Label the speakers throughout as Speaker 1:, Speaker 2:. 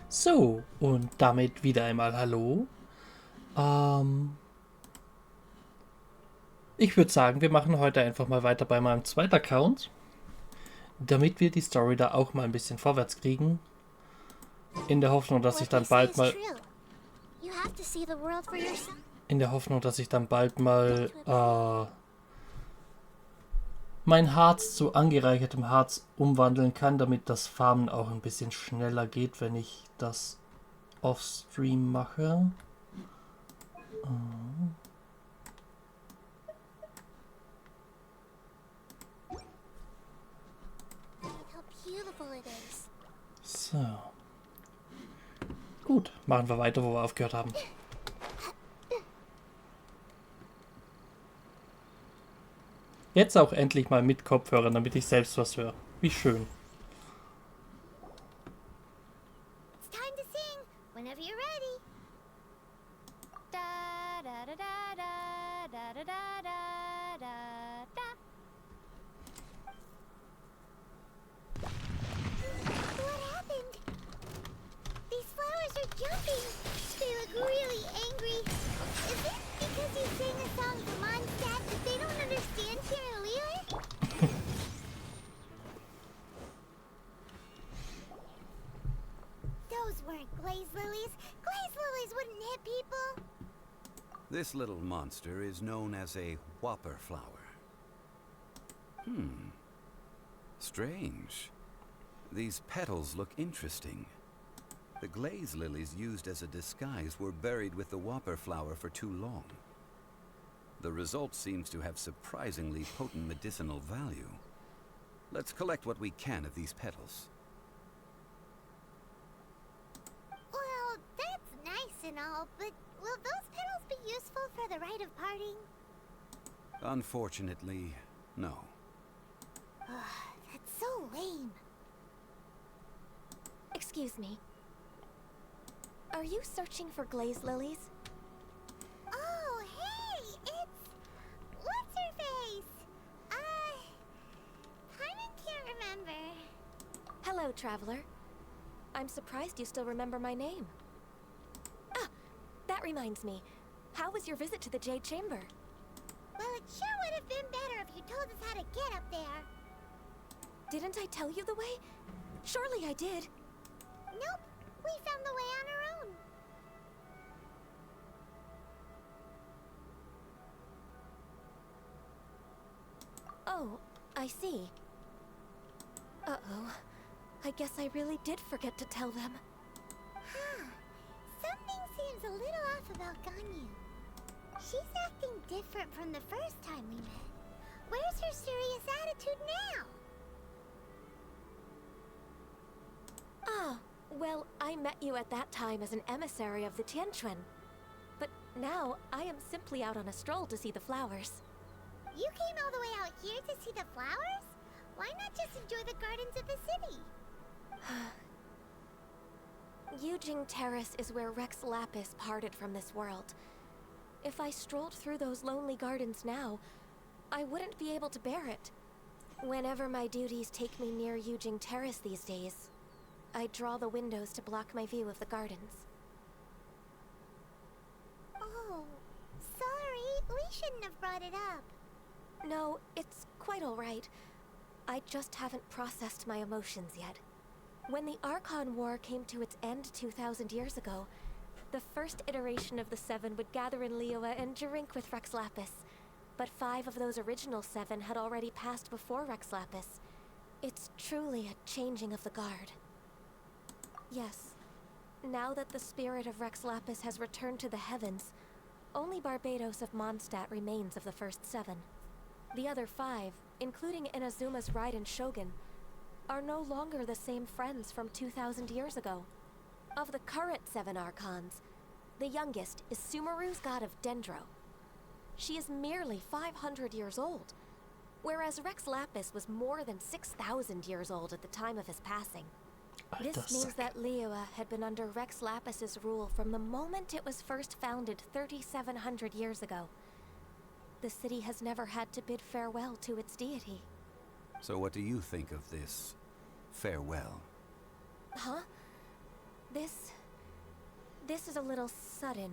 Speaker 1: So, und damit wieder einmal Hallo. Ähm, Ich würde sagen, wir machen heute einfach mal weiter bei meinem zweiten Account, damit wir die Story da auch mal ein bisschen vorwärts kriegen. In der Hoffnung, dass ich dann bald mal, in der Hoffnung, dass ich dann bald mal mein Harz zu angereichertem Harz umwandeln kann, damit das Farmen auch ein bisschen schneller geht, wenn ich das off-stream mache. So. Gut, machen wir weiter, wo wir aufgehört haben. Jetzt auch endlich mal mit Kopfhörern, damit ich selbst was höre. Wie schön.
Speaker 2: This little monster is known as a whopper flower. Strange. These petals look interesting. The glaze lilies used as a disguise were buried with the whopper flower for too long. The result seems to have surprisingly potent medicinal value. Let's collect what we can of these petals.
Speaker 3: Well, that's nice and all, but will those petals be useful for the rite of parting?
Speaker 2: Unfortunately, no.
Speaker 3: That's so lame.
Speaker 4: Excuse me. Are you searching for glaze lilies?
Speaker 3: Oh, hey, it's... what's her face? Paimon can't remember.
Speaker 4: Hello, traveler. I'm surprised you still remember my name. Ah, that reminds me. How was your visit to the Jade Chamber?
Speaker 3: Well, it sure would have been better if you told us how to get up there.
Speaker 4: Didn't I tell you the way? Surely I did.
Speaker 3: Nope, we found the way on our own.
Speaker 4: Oh, I see. Uh-oh. I guess I really did forget to tell them.
Speaker 3: Huh. Something seems a little off about Ganyu. She's acting different from the first time we met. Where's her serious attitude now?
Speaker 4: Ah, well, I met you at that time as an emissary of the Tianquan. But now, I am simply out on a stroll to see the flowers.
Speaker 3: You came all the way out here to see the flowers? Why not just enjoy the gardens of the city?
Speaker 4: Yujing Terrace is where Rex Lapis parted from this world. If I strolled through those lonely gardens now, I wouldn't be able to bear it. Whenever my duties take me near Yujing Terrace these days, I draw the windows to block my view of the gardens.
Speaker 3: Oh, sorry. We shouldn't have brought it up.
Speaker 4: No, it's quite all right. I just haven't processed my emotions yet. When the Archon War came to its end 2,000 years ago, the first iteration of the Seven would gather in Liyue and drink with Rex Lapis. But 5 of those original 7 had already passed before Rex Lapis. It's truly a changing of the guard. Yes, now that the spirit of Rex Lapis has returned to the heavens, only Barbados of Mondstadt remains of the first 7. The other 5, including Inazuma's Raiden Shogun, are no longer the same friends from 2,000 years ago. Of the current 7 Archons, the youngest is Sumeru's god of Dendro. She is merely 500 years old, whereas Rex Lapis was more than 6,000 years old at the time of his passing. This means that Liyue had been under Rex Lapis's rule from the moment it was first founded 3,700 years ago. The city has never had to bid farewell to its deity.
Speaker 2: So what do you think of this farewell?
Speaker 4: Huh? This This is a little sudden.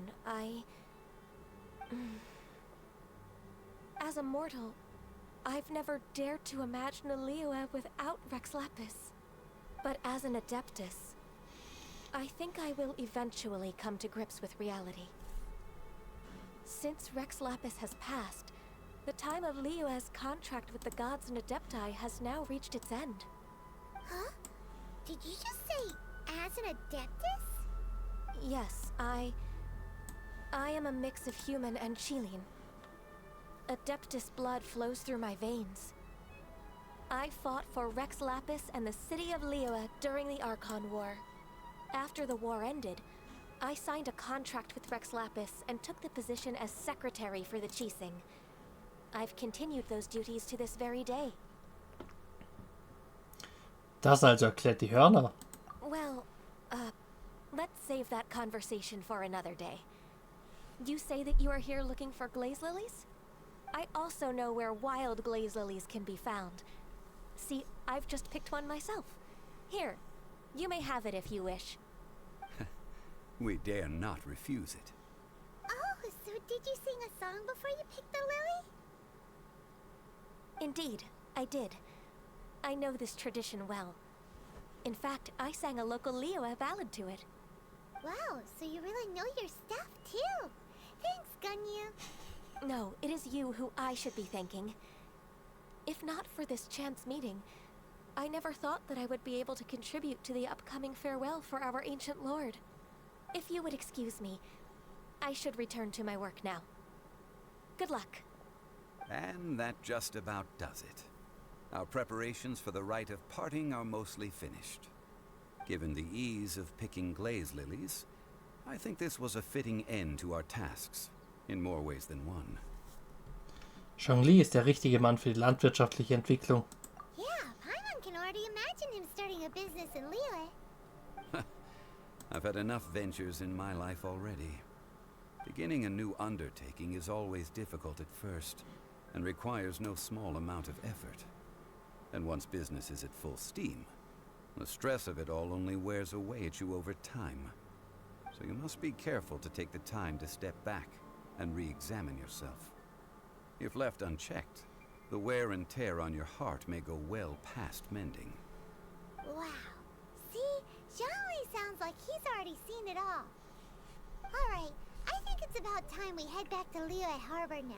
Speaker 4: As a mortal, I've never dared to imagine a Liyue without Rex Lapis. But as an Adeptus, I think I will eventually come to grips with reality. Since Rex Lapis has passed, the time of Liyue's contract with the gods and Adepti has now reached its end.
Speaker 3: Huh? Did you just say, as an Adeptus?
Speaker 4: Yes, I am a mix of human and Chilean. Adeptus blood flows through my veins. I fought for Rex Lapis and the city of Liyue during the Archon War. After the war ended, I signed a contract with Rex Lapis and took the position as secretary for the Qixing. I've continued those duties to this very day.
Speaker 1: Das also erklärt die Hörner.
Speaker 4: Well, let's save that conversation for another day. You say that you are here looking for glaze lilies? I also know where wild glaze lilies can be found. See, I've just picked one myself. Here, you may have it if you wish.
Speaker 2: We dare not refuse it.
Speaker 3: Oh, so did you sing a song before you picked the lily?
Speaker 4: Indeed, I did. I know this tradition well. In fact, I sang a local Liyue ballad to it.
Speaker 3: Wow, so you really know your stuff too. Thanks, Gunyu.
Speaker 4: No, it is you who I should be thanking. If not for this chance meeting, I never thought that I would be able to contribute to the upcoming farewell for our ancient lord. If you would excuse me, I should return to my work now. Good luck.
Speaker 2: And that just about does it. Our preparations for the rite of parting are mostly finished. Given the ease of picking glaze lilies, I think this was a fitting end to our tasks, in more ways than one.
Speaker 1: Zhongli ist der richtige Mann für die landwirtschaftliche Entwicklung.
Speaker 3: Yeah, Paimon can already imagine him starting a business in Liyue.
Speaker 2: I've had enough ventures in my life already. Beginning a new undertaking is always difficult at first, and requires no small amount of effort. And once business is at full steam, the stress of it all only wears away at you over time. So you must be careful to take the time to step back and re-examine yourself. If left unchecked, the wear and tear on your heart may go well past mending.
Speaker 3: Wow. See? Zhongli sounds like he's already seen it all. Alright, I think it's about time we head back to Liyue Harbor now.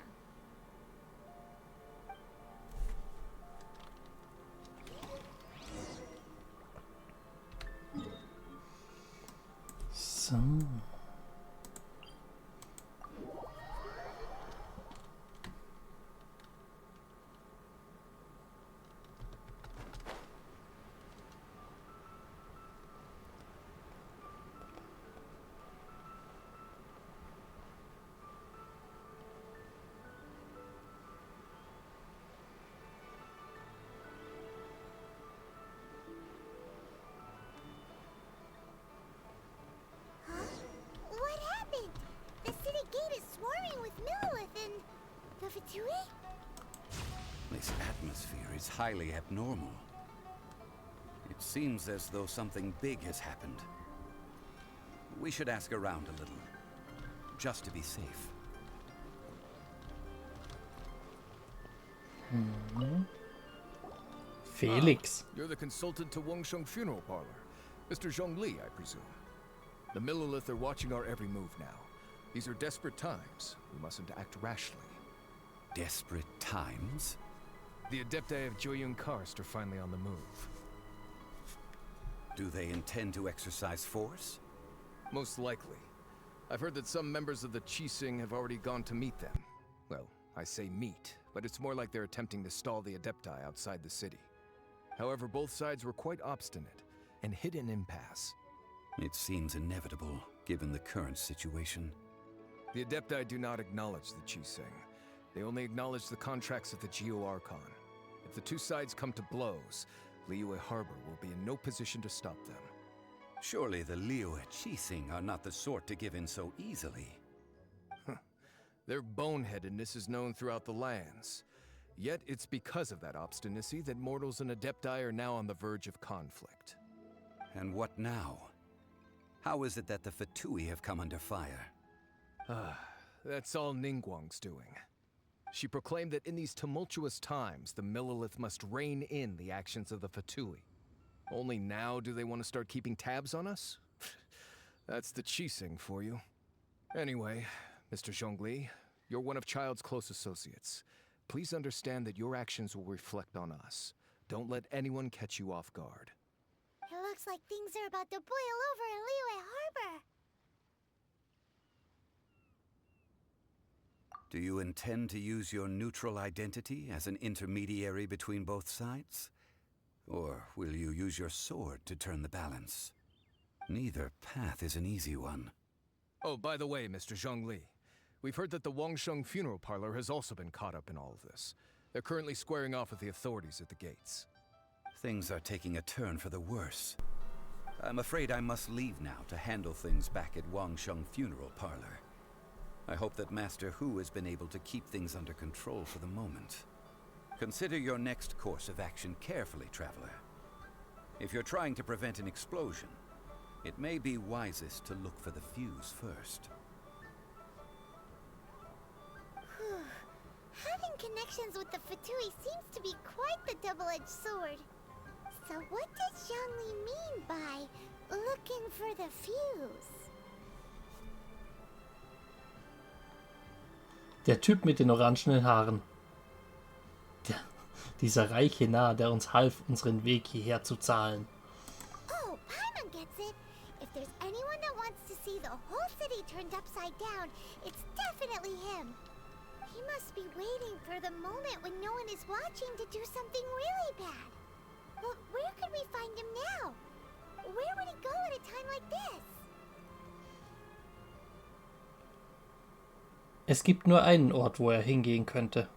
Speaker 1: So.
Speaker 3: What happened? The city gate is swarming with Millilith and the Fatui?
Speaker 2: This atmosphere is highly abnormal. It seems as though something big has happened. We should ask around a little, just to be safe.
Speaker 1: Felix.
Speaker 5: You're the consultant to Wengsheng Funeral Parlor. Mr. Zhongli, I presume. The Millilith are watching our every move now. These are desperate times. We mustn't act rashly.
Speaker 2: Desperate times?
Speaker 5: The Adepti of Joyun Karst are finally on the move.
Speaker 2: Do they intend to exercise force?
Speaker 5: Most likely. I've heard that some members of the Qixing have already gone to meet them. Well, I say meet, but it's more like they're attempting to stall the Adepti outside the city. However, both sides were quite obstinate and hit an impasse.
Speaker 2: It seems inevitable, given the current situation.
Speaker 5: The Adepti do not acknowledge the Qixing. They only acknowledge the contracts of the Geo-Archon. If the two sides come to blows, Liyue Harbor will be in no position to stop them.
Speaker 2: Surely the Liyue Qixing are not the sort to give in so easily.
Speaker 5: Their boneheadedness is known throughout the lands. Yet it's because of that obstinacy that mortals and Adepti are now on the verge of conflict.
Speaker 2: And what now? How is it that the Fatui have come under fire?
Speaker 5: That's all Ningguang's doing. She proclaimed that in these tumultuous times, the Millelith must rein in the actions of the Fatui. Only now do they want to start keeping tabs on us? That's the Qixing for you. Anyway, Mr. Zhongli, you're one of Child's close associates. Please understand that your actions will reflect on us. Don't let anyone catch you off guard.
Speaker 3: It looks like things are about to boil over in Liyue Harbor.
Speaker 2: Do you intend to use your neutral identity as an intermediary between both sides? Or will you use your sword to turn the balance? Neither path is an easy one.
Speaker 5: Oh, by the way, Mr. Zhongli, we've heard that the Wangsheng funeral parlor has also been caught up in all of this. They're currently squaring off with the authorities at the gates.
Speaker 2: Things are taking a turn for the worse. I'm afraid I must leave now to handle things back at Wangsheng funeral parlor. I hope that Master Hu has been able to keep things under control for the moment. Consider your next course of action carefully, traveler. If you're trying to prevent an explosion, it may be wisest to look for the fuse first.
Speaker 3: Having connections with the Fatui seems to be quite the double-edged sword. So what does Zhongli mean by looking for the fuse?
Speaker 1: Der Typ mit den orangenen Haaren. Dieser reiche Narr, der uns half, unseren Weg hierher zu zahlen.
Speaker 3: Oh, Paimon gets it. If there's anyone that wants to see the whole city turned upside down, it's definitely him. He must be waiting for the moment when no one is watching to do something really bad. But where could we find him now? Where would he go at a time like this?
Speaker 1: Es gibt nur einen Ort, wo er hingehen könnte.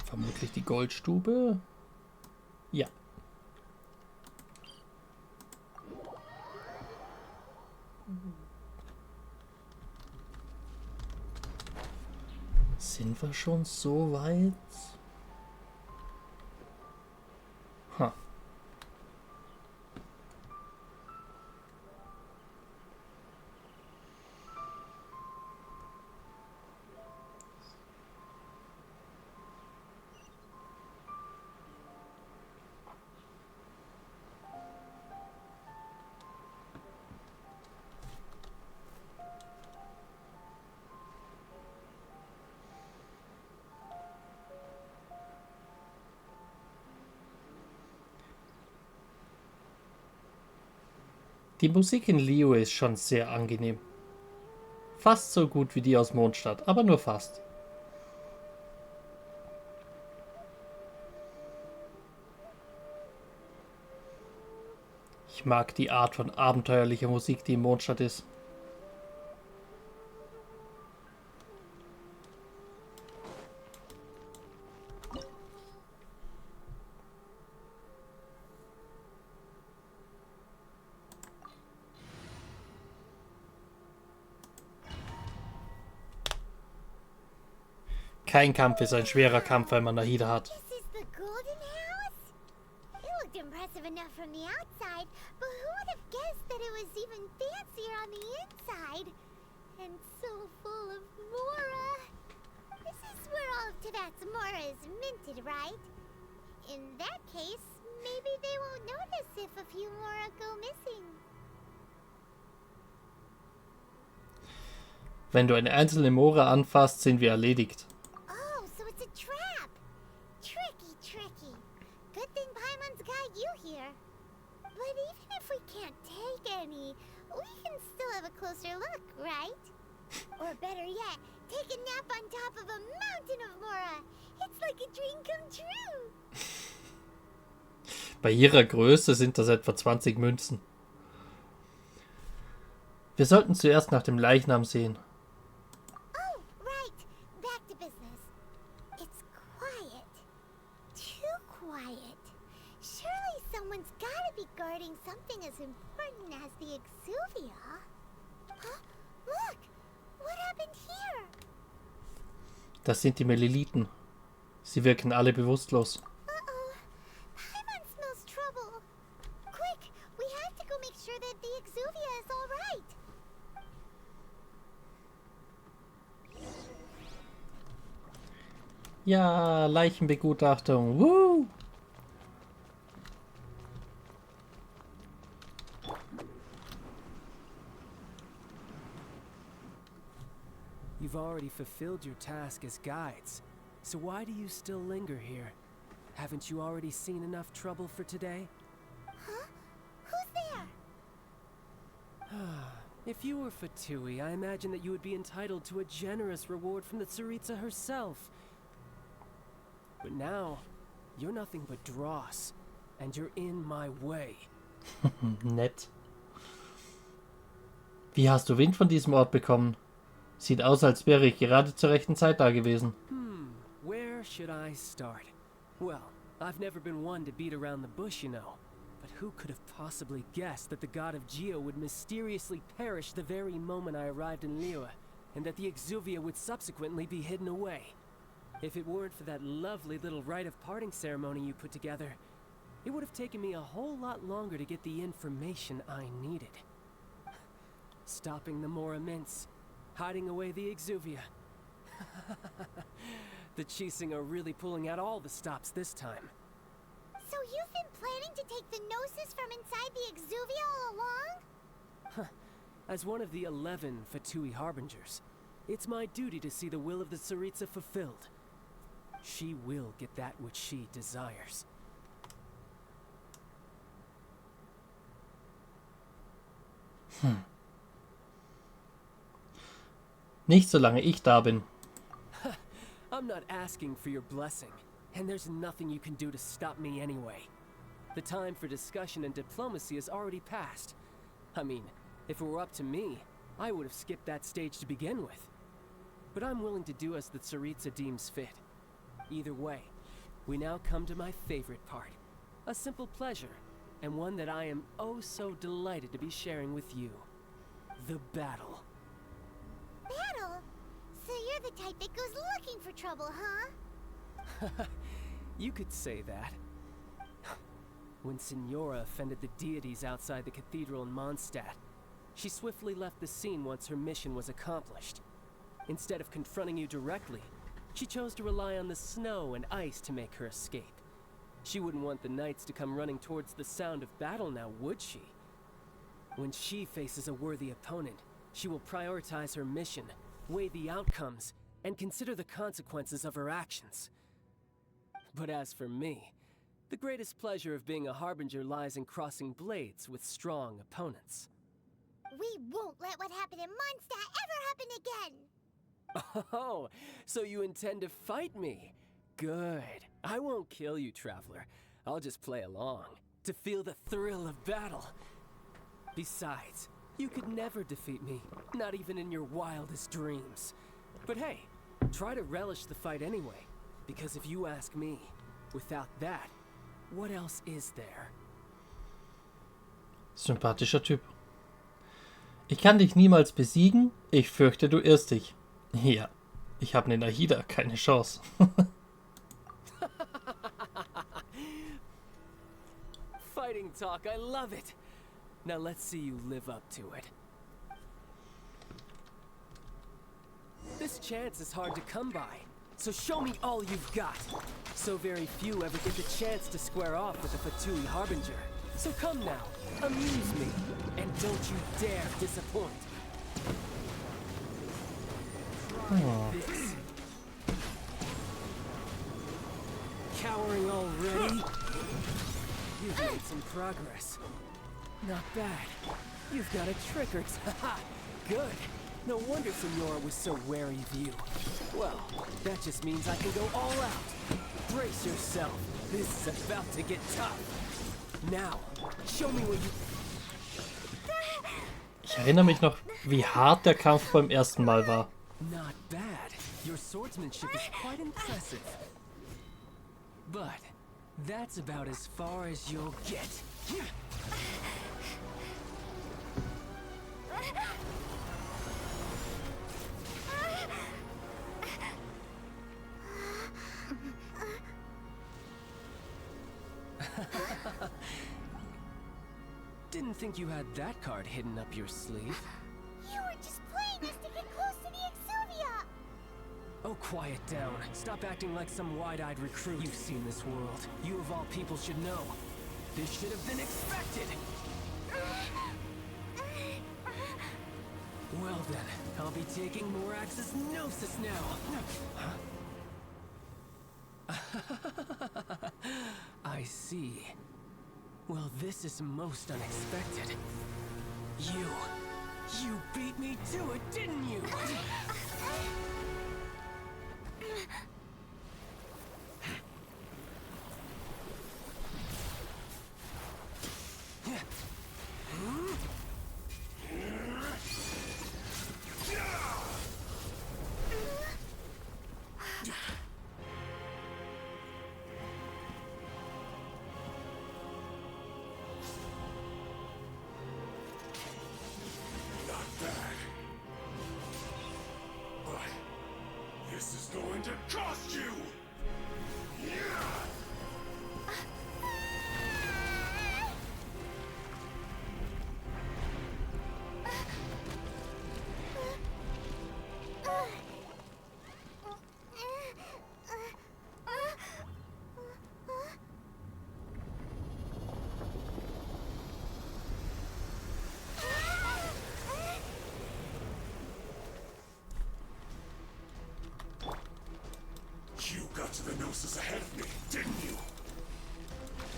Speaker 1: Vermutlich die Goldstube. Ja. Sind wir schon so weit? Ha. Die Musik in Liyue ist schon sehr angenehm. Fast so gut wie die aus Mondstadt, aber nur fast. Ich mag die Art von abenteuerlicher Musik, die in Mondstadt ist. Kein Kampf ist ein schwerer Kampf, wenn man Nahida hat.
Speaker 3: This is the Golden House? It looked impressive enough from the outside, but who would have guessed that it was even fancier on the inside? And so full of Mora. This is where all of Tibet's Mora is minted, right? In that case, maybe they won't notice if a few Mora go missing.
Speaker 1: Wenn du eine einzelne Mora anfasst, sind wir erledigt.
Speaker 3: Oh, so it's a trap! Tricky, tricky. Good thing Paimon's got you here. But even if we can't take any, we can still have a closer look, right? Or better yet, take a nap on top of a mountain of Mora. It's like a dream come true.
Speaker 1: Bei ihrer Größe sind das etwa 20 Münzen. Wir sollten zuerst nach dem Leichnam sehen.
Speaker 3: Oh, right. Back to business. It's quiet. Too quiet. Surely someone's gotta be guarding something as important as the Exuvia. Huh? Look! What happened here?
Speaker 1: Das sind die Meleliten. Sie wirken alle bewusstlos.
Speaker 3: Uh-oh. Paimon smells trouble. Quick, we have to go make sure that the Exuvia is all right.
Speaker 1: Ja, Leichenbegutachtung. Woo!
Speaker 6: You've already fulfilled your task as guides, so why do you still linger here? Haven't you already seen enough trouble for today?
Speaker 3: Huh? Who's there?
Speaker 6: If you were Fatui, I imagine that you would be entitled to a generous reward from the Tsaritsa herself. But now, you're nothing but dross, and you're in my way.
Speaker 1: Nett. Wie hast du Wind von diesem Ort bekommen? Sieht aus, als wäre ich gerade zur rechten Zeit da gewesen.
Speaker 6: Where should I start? Well, I've never been one to beat around the bush, you know. But who could have possibly guessed that the god of Geo would mysteriously perish the very moment I arrived in Liyue, and that the Exuvia would subsequently be hidden away? If it weren't for that lovely little rite of parting ceremony you put together, it would have taken me a whole lot longer to get the information I needed. Stopping the Mora Mints, hiding away the Exuvia. The Chising are really pulling out all the stops this time.
Speaker 3: So you've been planning to take the Gnosis from inside the Exuvia all along?
Speaker 6: As one of the 11 Fatui Harbingers, it's my duty to see the will of the Tsaritsa fulfilled. She will get that which she desires.
Speaker 1: Nicht solange ich da bin.
Speaker 6: I'm not asking for your blessing, and there's nothing you can do to stop me anyway. The time for discussion and diplomacy has already passed. I mean, if it were up to me, I would have skipped that stage to begin with. But I'm willing to do as the Tsaritsa deems fit. Either way, we now come to my favorite part. A simple pleasure, and one that I am oh so delighted to be sharing with you. The battle.
Speaker 3: Battle? So you're the type that goes looking for trouble, huh?
Speaker 6: You could say that. When Signora offended the deities outside the cathedral in Mondstadt, she swiftly left the scene once her mission was accomplished. Instead of confronting you directly, she chose to rely on the snow and ice to make her escape. She wouldn't want the knights to come running towards the sound of battle now, would she? When she faces a worthy opponent, she will prioritize her mission, weigh the outcomes, and consider the consequences of her actions. But as for me, the greatest pleasure of being a Harbinger lies in crossing blades with strong opponents.
Speaker 3: We won't let what happened in Mondstadt ever happen again!
Speaker 6: Oh, so you intend to fight me? Good. I won't kill you, Traveler. I'll just play along, to feel the thrill of battle. Besides, you could never defeat me, not even in your wildest dreams. But hey, try to relish the fight anyway, because if you ask me, without that, what else is there?
Speaker 1: Sympathischer Typ. Ich kann dich niemals besiegen, ich fürchte, du irrst dich. Ja, ich habe eine Nahida, keine Chance.
Speaker 6: Fighting talk, I love it. Now let's see you live up to it. This chance is hard to come by, so show me all you've got. So very few ever get the chance to square off with a Fatui Harbinger. So come now, amuse me, and don't you dare disappoint.
Speaker 1: Oh.
Speaker 6: This. Cowering already? You've made some progress. Not bad. You've got a trick or two. Haha, good. No wonder Signora was so wary of you. Well, that just means I can go all out. Brace yourself. This is about to get tough. Now, show me what you...
Speaker 1: Ich erinnere mich noch, wie hart der Kampf beim ersten Mal war.
Speaker 6: Not bad. Your swordsmanship is quite impressive. But that's about as far as you'll get. Didn't think you had that card hidden up your sleeve.
Speaker 3: You were just playing us to get close to the Exuvia!
Speaker 6: Oh, quiet down. Stop acting like some wide-eyed recruit. You've seen this world. You of all people should know. This should have been expected! Well then, I'll be taking Morax's Gnosis now. Huh? I see. Well, this is most unexpected. You beat me to it, didn't you?
Speaker 7: This is going to cost you! You got to the Gnosis ahead of me, didn't you?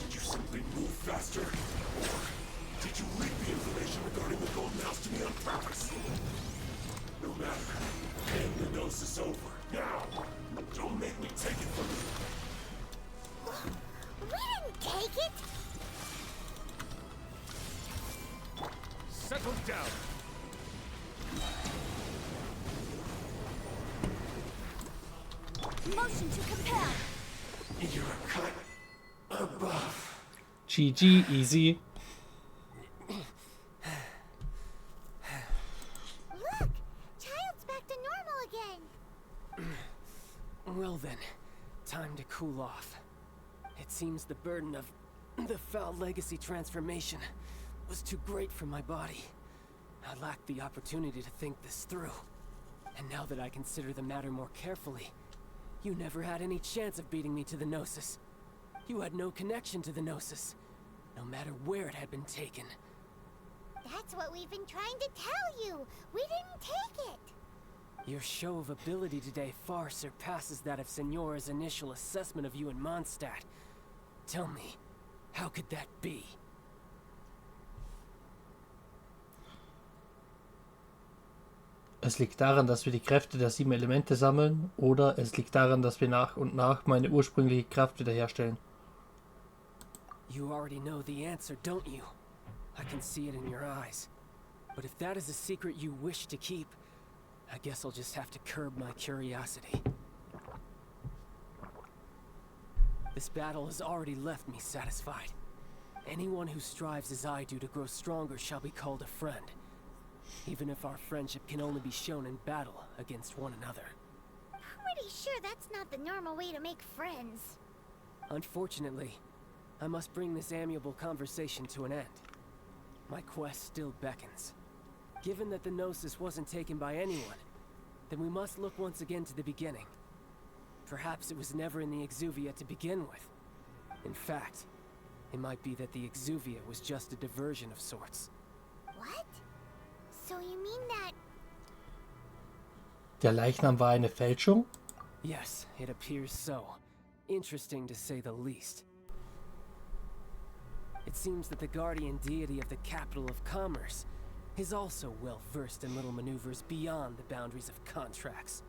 Speaker 7: Did you simply move faster? Or did you leak the information regarding the Golden House to me on purpose? No matter. Hand the Gnosis over, now! Don't make me take it from you!
Speaker 3: We didn't take it!
Speaker 5: Settle down!
Speaker 3: Motion to compel!
Speaker 7: You're a cut above.
Speaker 1: GG, easy.
Speaker 3: Look! Child's back to normal again!
Speaker 6: Well then, time to cool off. It seems the burden of the foul legacy transformation was too great for my body. I lacked the opportunity to think this through. And now that I consider the matter more carefully, you never had any chance of beating me to the Gnosis. You had no connection to the Gnosis, no matter where it had been taken.
Speaker 3: That's what we've been trying to tell you! We didn't take it!
Speaker 6: Your show of ability today far surpasses that of Signora's initial assessment of you in Mondstadt. Tell me, how could that be?
Speaker 1: Es liegt daran, dass wir die Kräfte der 7 Elemente sammeln, oder es liegt daran, dass wir nach und nach meine ursprüngliche Kraft wiederherstellen.
Speaker 6: You already know the answer, don't you? I can see it in your eyes. But if that is a secret you wish to keep, I guess I'll just have to curb my curiosity. This battle has already left me satisfied. Anyone who strives as I do to grow stronger shall be called a friend. Even if our friendship can only be shown in battle against one another.
Speaker 3: Pretty sure that's not the normal way to make friends.
Speaker 6: Unfortunately, I must bring this amiable conversation to an end. My quest still beckons. Given that the Gnosis wasn't taken by anyone, then we must look once again to the beginning. Perhaps it was never in the Exuvia to begin with. In fact, it might be that the Exuvia was just a diversion of sorts.
Speaker 3: What? So you mean that...
Speaker 1: Der Leichnam war eine Fälschung?
Speaker 6: Yes, it appears so. Interesting to say the least. It seems that the guardian deity of the capital of commerce is also well versed in little maneuvers beyond the boundaries of contracts.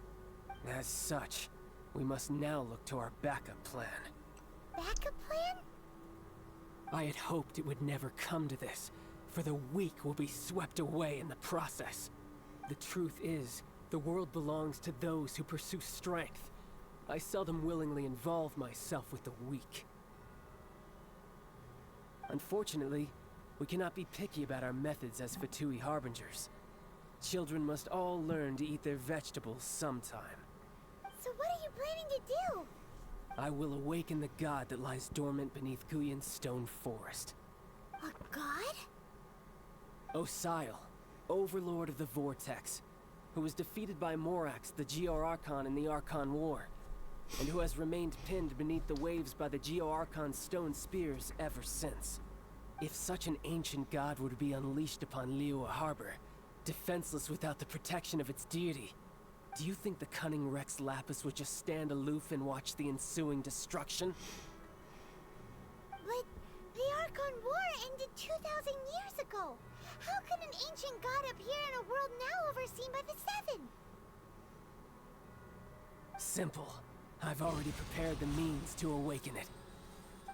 Speaker 6: As such, we must now look to our backup plan.
Speaker 3: backup plan?
Speaker 6: I had hoped it would never come to this, for the weak will be swept away in the process. The truth is, the world belongs to those who pursue strength. I seldom willingly involve myself with the weak. Unfortunately, we cannot be picky about our methods as Fatui Harbingers. Children must all learn to eat their vegetables sometime.
Speaker 3: So what are you planning to do?
Speaker 6: I will awaken the god that lies dormant beneath Guyon's stone forest.
Speaker 3: A god?
Speaker 6: Osial, Overlord of the Vortex, who was defeated by Morax, the Geo-Archon in the Archon War, and who has remained pinned beneath the waves by the Geo-Archon stone spears ever since. If such an ancient god were to be unleashed upon Liyue Harbor, defenseless without the protection of its deity, do you think the cunning Rex Lapis would just stand aloof and watch the ensuing destruction?
Speaker 3: But the Archon War ended 2,000 years ago. How could an ancient god appear in a world now overseen by the Seven?
Speaker 6: Simple. I've already prepared the means to awaken it.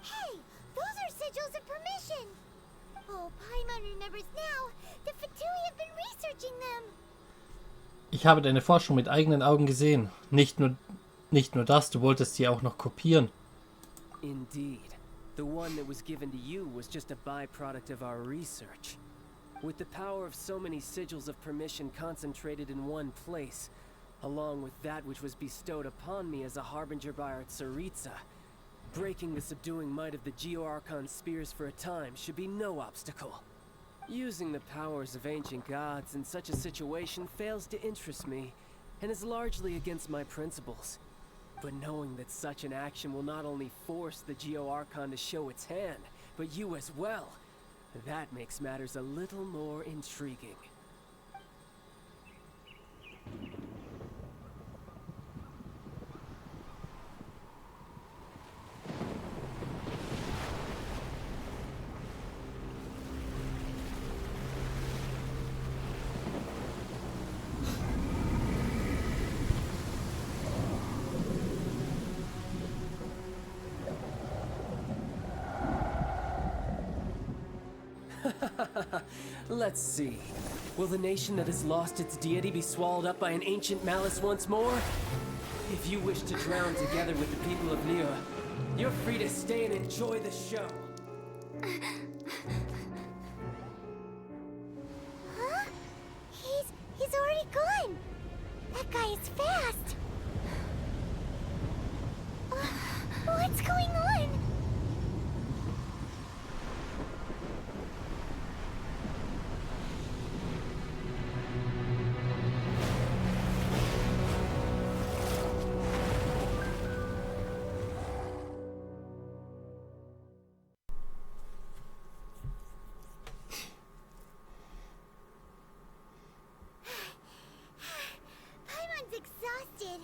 Speaker 3: Hey, those are sigils of permission. Oh, Paimon remembers now. The Fatui have been researching them.
Speaker 1: Ich habe deine Forschung mit eigenen Augen gesehen. Nicht nur das, du wolltest sie auch noch kopieren.
Speaker 6: Indeed. The one that was given to you was just a byproduct of our research. With the power of so many sigils of permission concentrated in one place, along with that which was bestowed upon me as a harbinger by our Tsaritsa, breaking the subduing might of the Geo-Archon spears for a time should be no obstacle. Using the powers of ancient gods in such a situation fails to interest me, and is largely against my principles. But knowing that such an action will not only force the Geo-Archon to show its hand, but you as well, that makes matters a little more intriguing. Let's see. Will the nation that has lost its deity be swallowed up by an ancient malice once more? If you wish to drown together with the people of Liyue, you're free to stay and enjoy the show.
Speaker 3: Huh? He's already gone. That guy is fast. What's going on? Exhausted.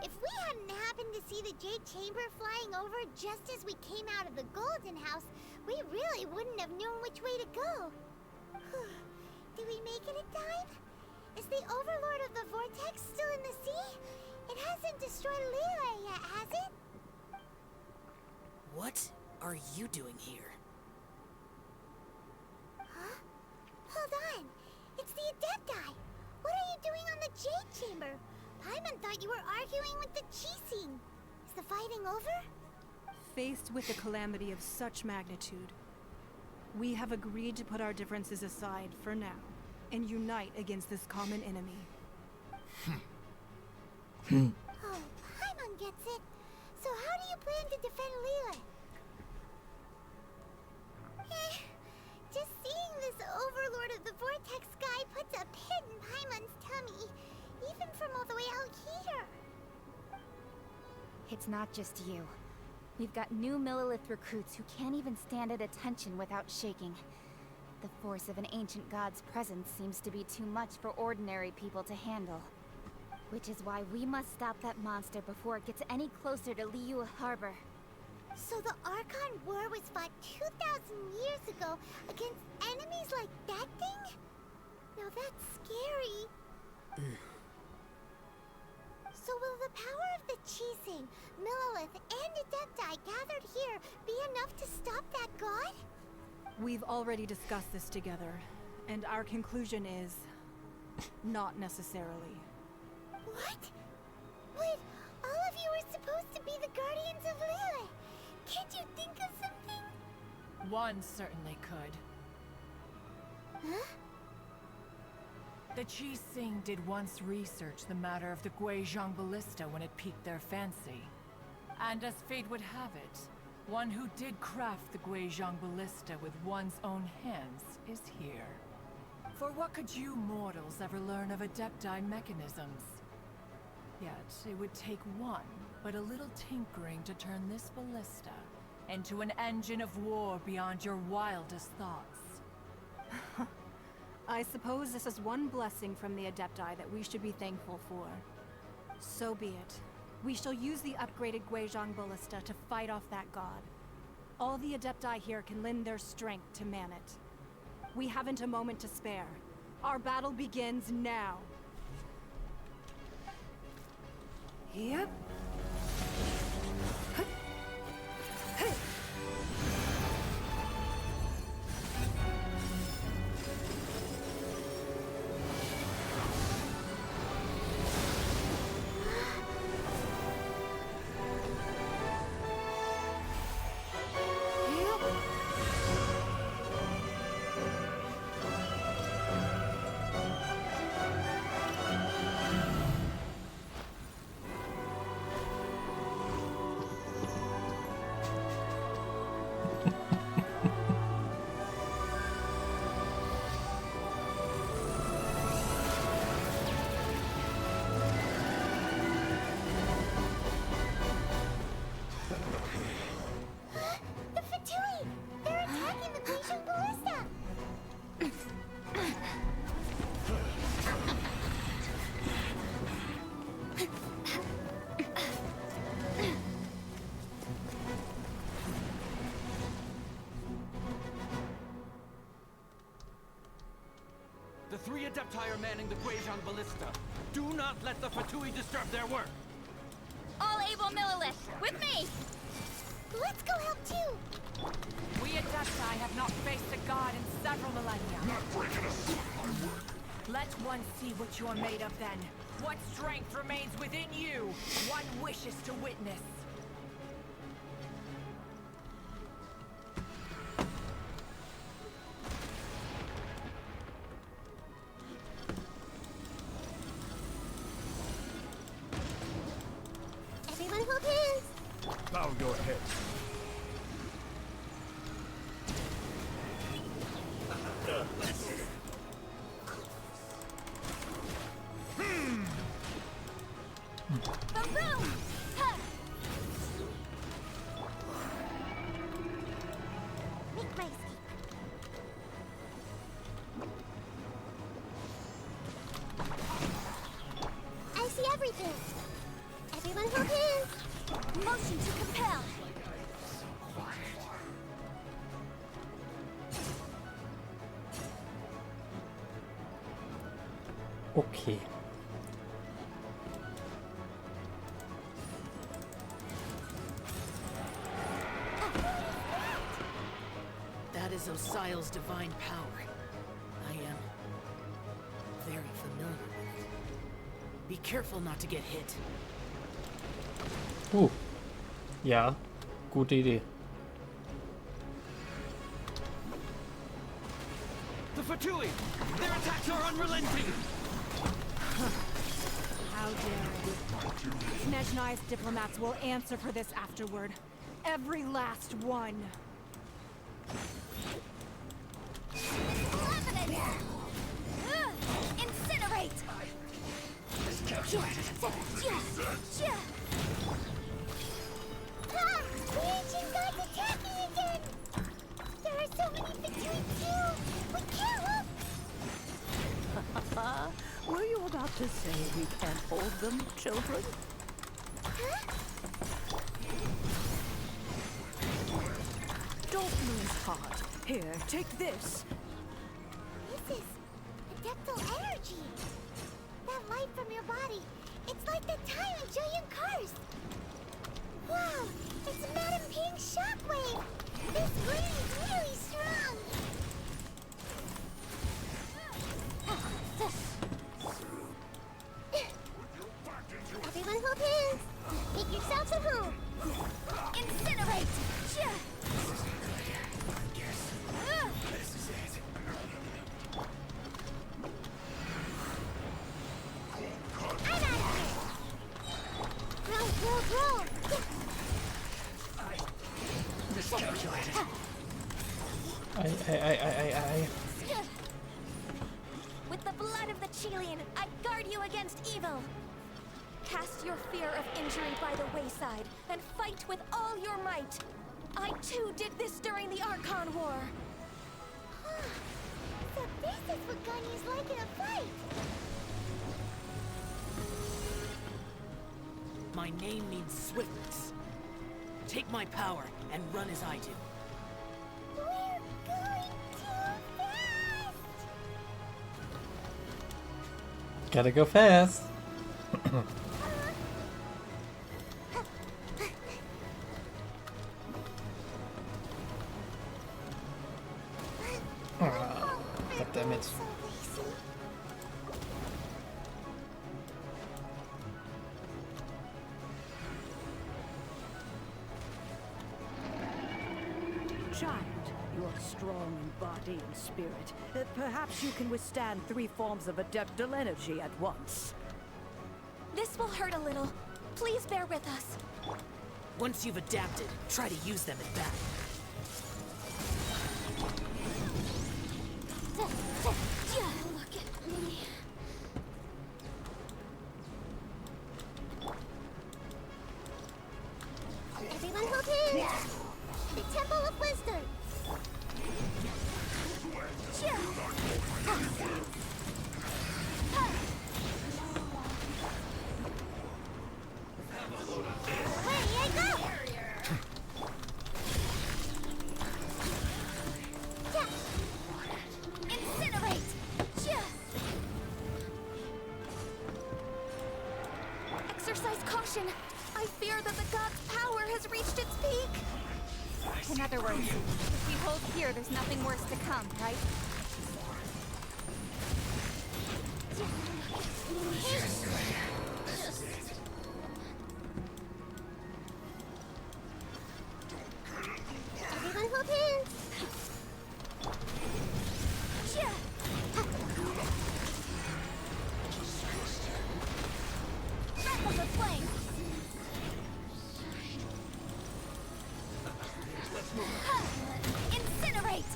Speaker 3: If we hadn't happened to see the Jade Chamber flying over just as we came out of the Golden House, we really wouldn't have known which way to go. Did we make it in time? Is the Overlord of the Vortex still in the sea? It hasn't destroyed Liyue yet, has it?
Speaker 8: What are you doing here?
Speaker 3: Huh? Hold on. It's the Adepti. What are you doing on the Jade Chamber? Paimon thought you were arguing with the Qixing. Is the fighting over?
Speaker 9: Faced with a calamity of such magnitude, we have agreed to put our differences aside for now and unite against this common enemy.
Speaker 3: Oh, Paimon gets it. So how do you plan to defend Liyue? Just seeing this Overlord of the Vortex guy puts a pit in Paimon's tummy, even from all the way out here.
Speaker 10: It's not just you. We've got new Millilith recruits who can't even stand at attention without shaking. The force of an ancient god's presence seems to be too much for ordinary people to handle. Which is why we must stop that monster before it gets any closer to Liyue Harbor.
Speaker 3: So the Archon War was fought 2,000 years ago against enemies like that thing? Now that's scary. So will the power of the Qixing, Millilith, and Adepti gathered here be enough to stop that god?
Speaker 9: We've already discussed this together, and our conclusion is not necessarily.
Speaker 3: What? But all of you are supposed to be the guardians of Liyue. Can't you think of something?
Speaker 11: One certainly could.
Speaker 3: Huh?
Speaker 11: The Qixing did once research the matter of the Guizhong Ballista when it piqued their fancy. And as fate would have it, One who did craft the Guizhong ballista with one's own hands is here. For what could you mortals ever learn of Adepti mechanisms? Yet, it would take one, but a little tinkering to turn this ballista into an engine of war beyond your wildest thoughts.
Speaker 9: I suppose this is one blessing from the Adepti that we should be thankful for. So be it. We shall use the upgraded Guizhong ballista to fight off that god. All the Adepti here can lend their strength to man it. We haven't a moment to spare. Our battle begins now.
Speaker 11: Yep.
Speaker 12: The 3 Adepti are manning the Guizhong ballista. Do not let the Fatui disturb their work.
Speaker 10: All able Millilith, with me!
Speaker 3: Let's go help too!
Speaker 11: We Adepti have not faced a god in several millennia.
Speaker 7: Not breaking us up my work.
Speaker 11: Let one see what you are made of then. What strength remains within you, one wishes to witness.
Speaker 3: Everyone hold hands!
Speaker 7: Bow your head.
Speaker 10: Boom boom! Ha!
Speaker 3: Make my escape. I see everything. Everyone hold hands.
Speaker 10: Motion to compel!
Speaker 1: Okay.
Speaker 8: That is Osial's divine power. I am very familiar with it. Be careful not to get hit.
Speaker 1: Ja, gute Idee.
Speaker 12: The Fatui! Their attacks are unrelenting!
Speaker 9: How dare it? Snezhnai's diplomats will answer for this afterward. Every last one.
Speaker 10: Lebanon! Incinerate!
Speaker 3: Ah! The ancient god's attacking again! There are so many Fatui too! We can't look!
Speaker 13: Were you about to say we can't hold them, children?
Speaker 3: Huh?
Speaker 13: Don't lose heart. Here, take this.
Speaker 3: This is adeptal energy! That light from your body, it's like the time in Julian Karst! Wow! It's Madam Ping's shockwave! This green is really strong! Everyone hold hands! Make yourselves at home!
Speaker 10: Incinerate!
Speaker 3: I'm out of here! Roll, roll, roll!
Speaker 1: Ei.
Speaker 4: With the blood of the Chilean, I guard you against evil. Cast your fear of injury by the wayside and fight with all your might. I too did this during the Archon War.
Speaker 3: So this is what Genießt like in a fight.
Speaker 8: My name means swiftness. Take my power and run as I do.
Speaker 3: We're going too fast.
Speaker 1: Gotta go fast. God damn it.
Speaker 3: So lazy.
Speaker 13: Child, you are strong in body and spirit. Perhaps you can withstand 3 forms of adeptal energy at once.
Speaker 4: This will hurt a little. Please bear with us.
Speaker 8: Once you've adapted, try to use them in battle.
Speaker 4: Look at me.
Speaker 3: Everyone hold hands. The Temple of Wisdom. Where you go?
Speaker 4: Incinerate! Exercise caution. I fear that the god's power has reached its peak.
Speaker 10: In other words, if we hold here, there's nothing worse to come, right?
Speaker 3: Everyone hold hands.
Speaker 4: Breath of the flame. Incinerate!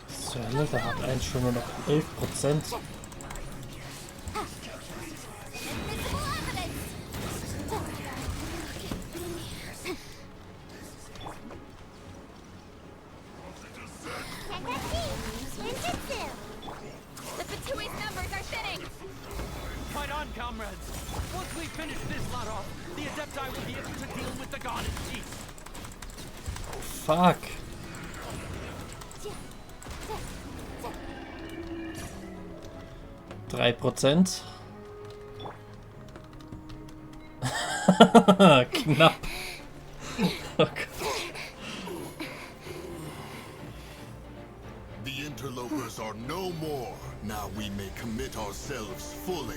Speaker 1: Zur Hölle, da hat eins schon nur noch 11%.
Speaker 4: Invisible evidence!
Speaker 3: Genjutsu.
Speaker 4: The Fatui's numbers are thinning!
Speaker 12: Fight on, comrades! Once we finish this lot off, the Adepti will be able to deal with the god in peace.
Speaker 1: Fuck. %. Knapp. Oh Gott.
Speaker 7: The interlopers are no more. Now we may commit ourselves fully.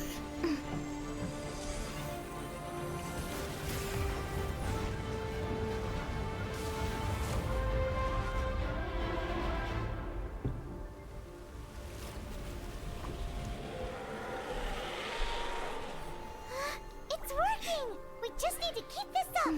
Speaker 3: It's working. We just need to keep this up.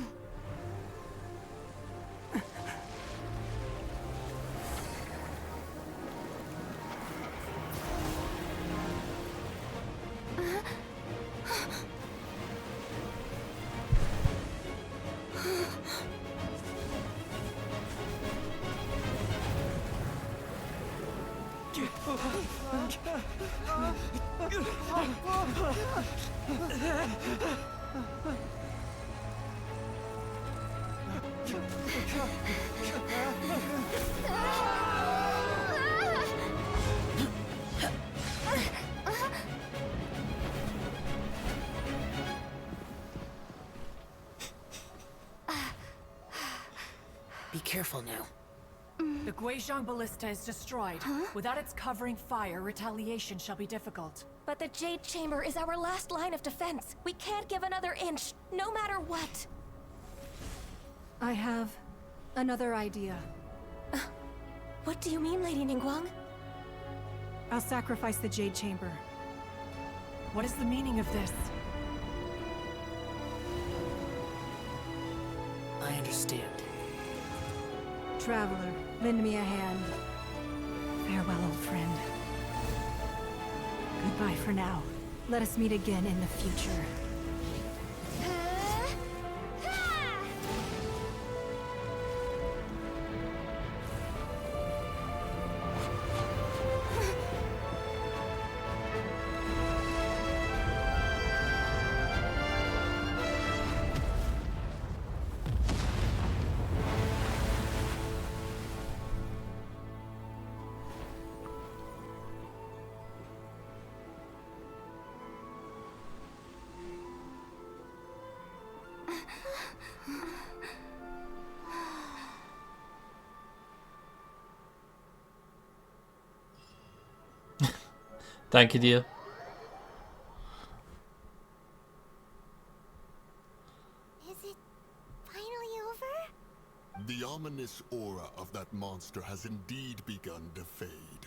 Speaker 8: Be careful now.
Speaker 11: The Guizhong Ballista is destroyed. Without its covering fire, retaliation shall be difficult.
Speaker 4: But the Jade Chamber is our last line of defense. We can't give another inch, no matter what.
Speaker 9: I have another idea.
Speaker 4: What do you mean, Lady Ningguang?
Speaker 9: I'll sacrifice the Jade Chamber.
Speaker 11: What is the meaning of this?
Speaker 6: I understand.
Speaker 9: Traveler, lend me a hand. Farewell, old friend. Goodbye for now. Let us meet again in the future.
Speaker 1: Danke dir.
Speaker 3: Is it finally over?
Speaker 7: The ominous aura of that monster has indeed begun to fade.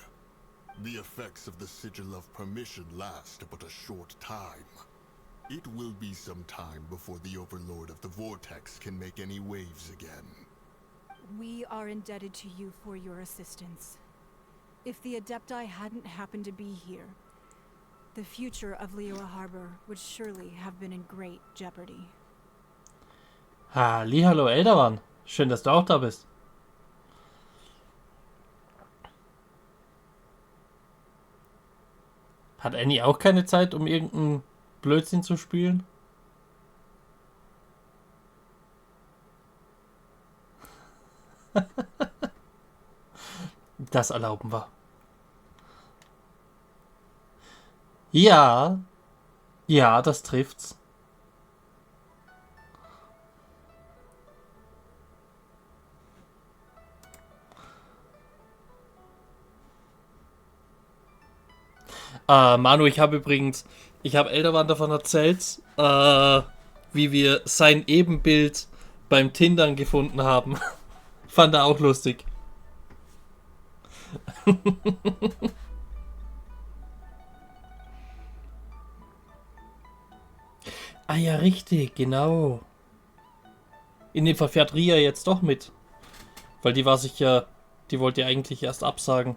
Speaker 7: The effects of the Sigil of Permission last but a short time. It will be some time before the Overlord of the Vortex can make any waves again.
Speaker 9: We are indebted to you for your assistance. If the Adepti hadn't happened to be here, the future of Liyue Harbor would surely have been in great jeopardy.
Speaker 1: Hallo Elderwan. Schön, dass du auch da bist. Hat Annie auch keine Zeit, um irgendeinen Blödsinn zu spielen? Das erlauben wir. Ja. Ja, das trifft's. Manu, ich habe Elderwan davon erzählt, wie wir sein Ebenbild beim Tindern gefunden haben. Fand er auch lustig. Ah ja, richtig, genau. In dem Fall fährt Ria jetzt doch mit. Weil die wollte ja eigentlich erst absagen.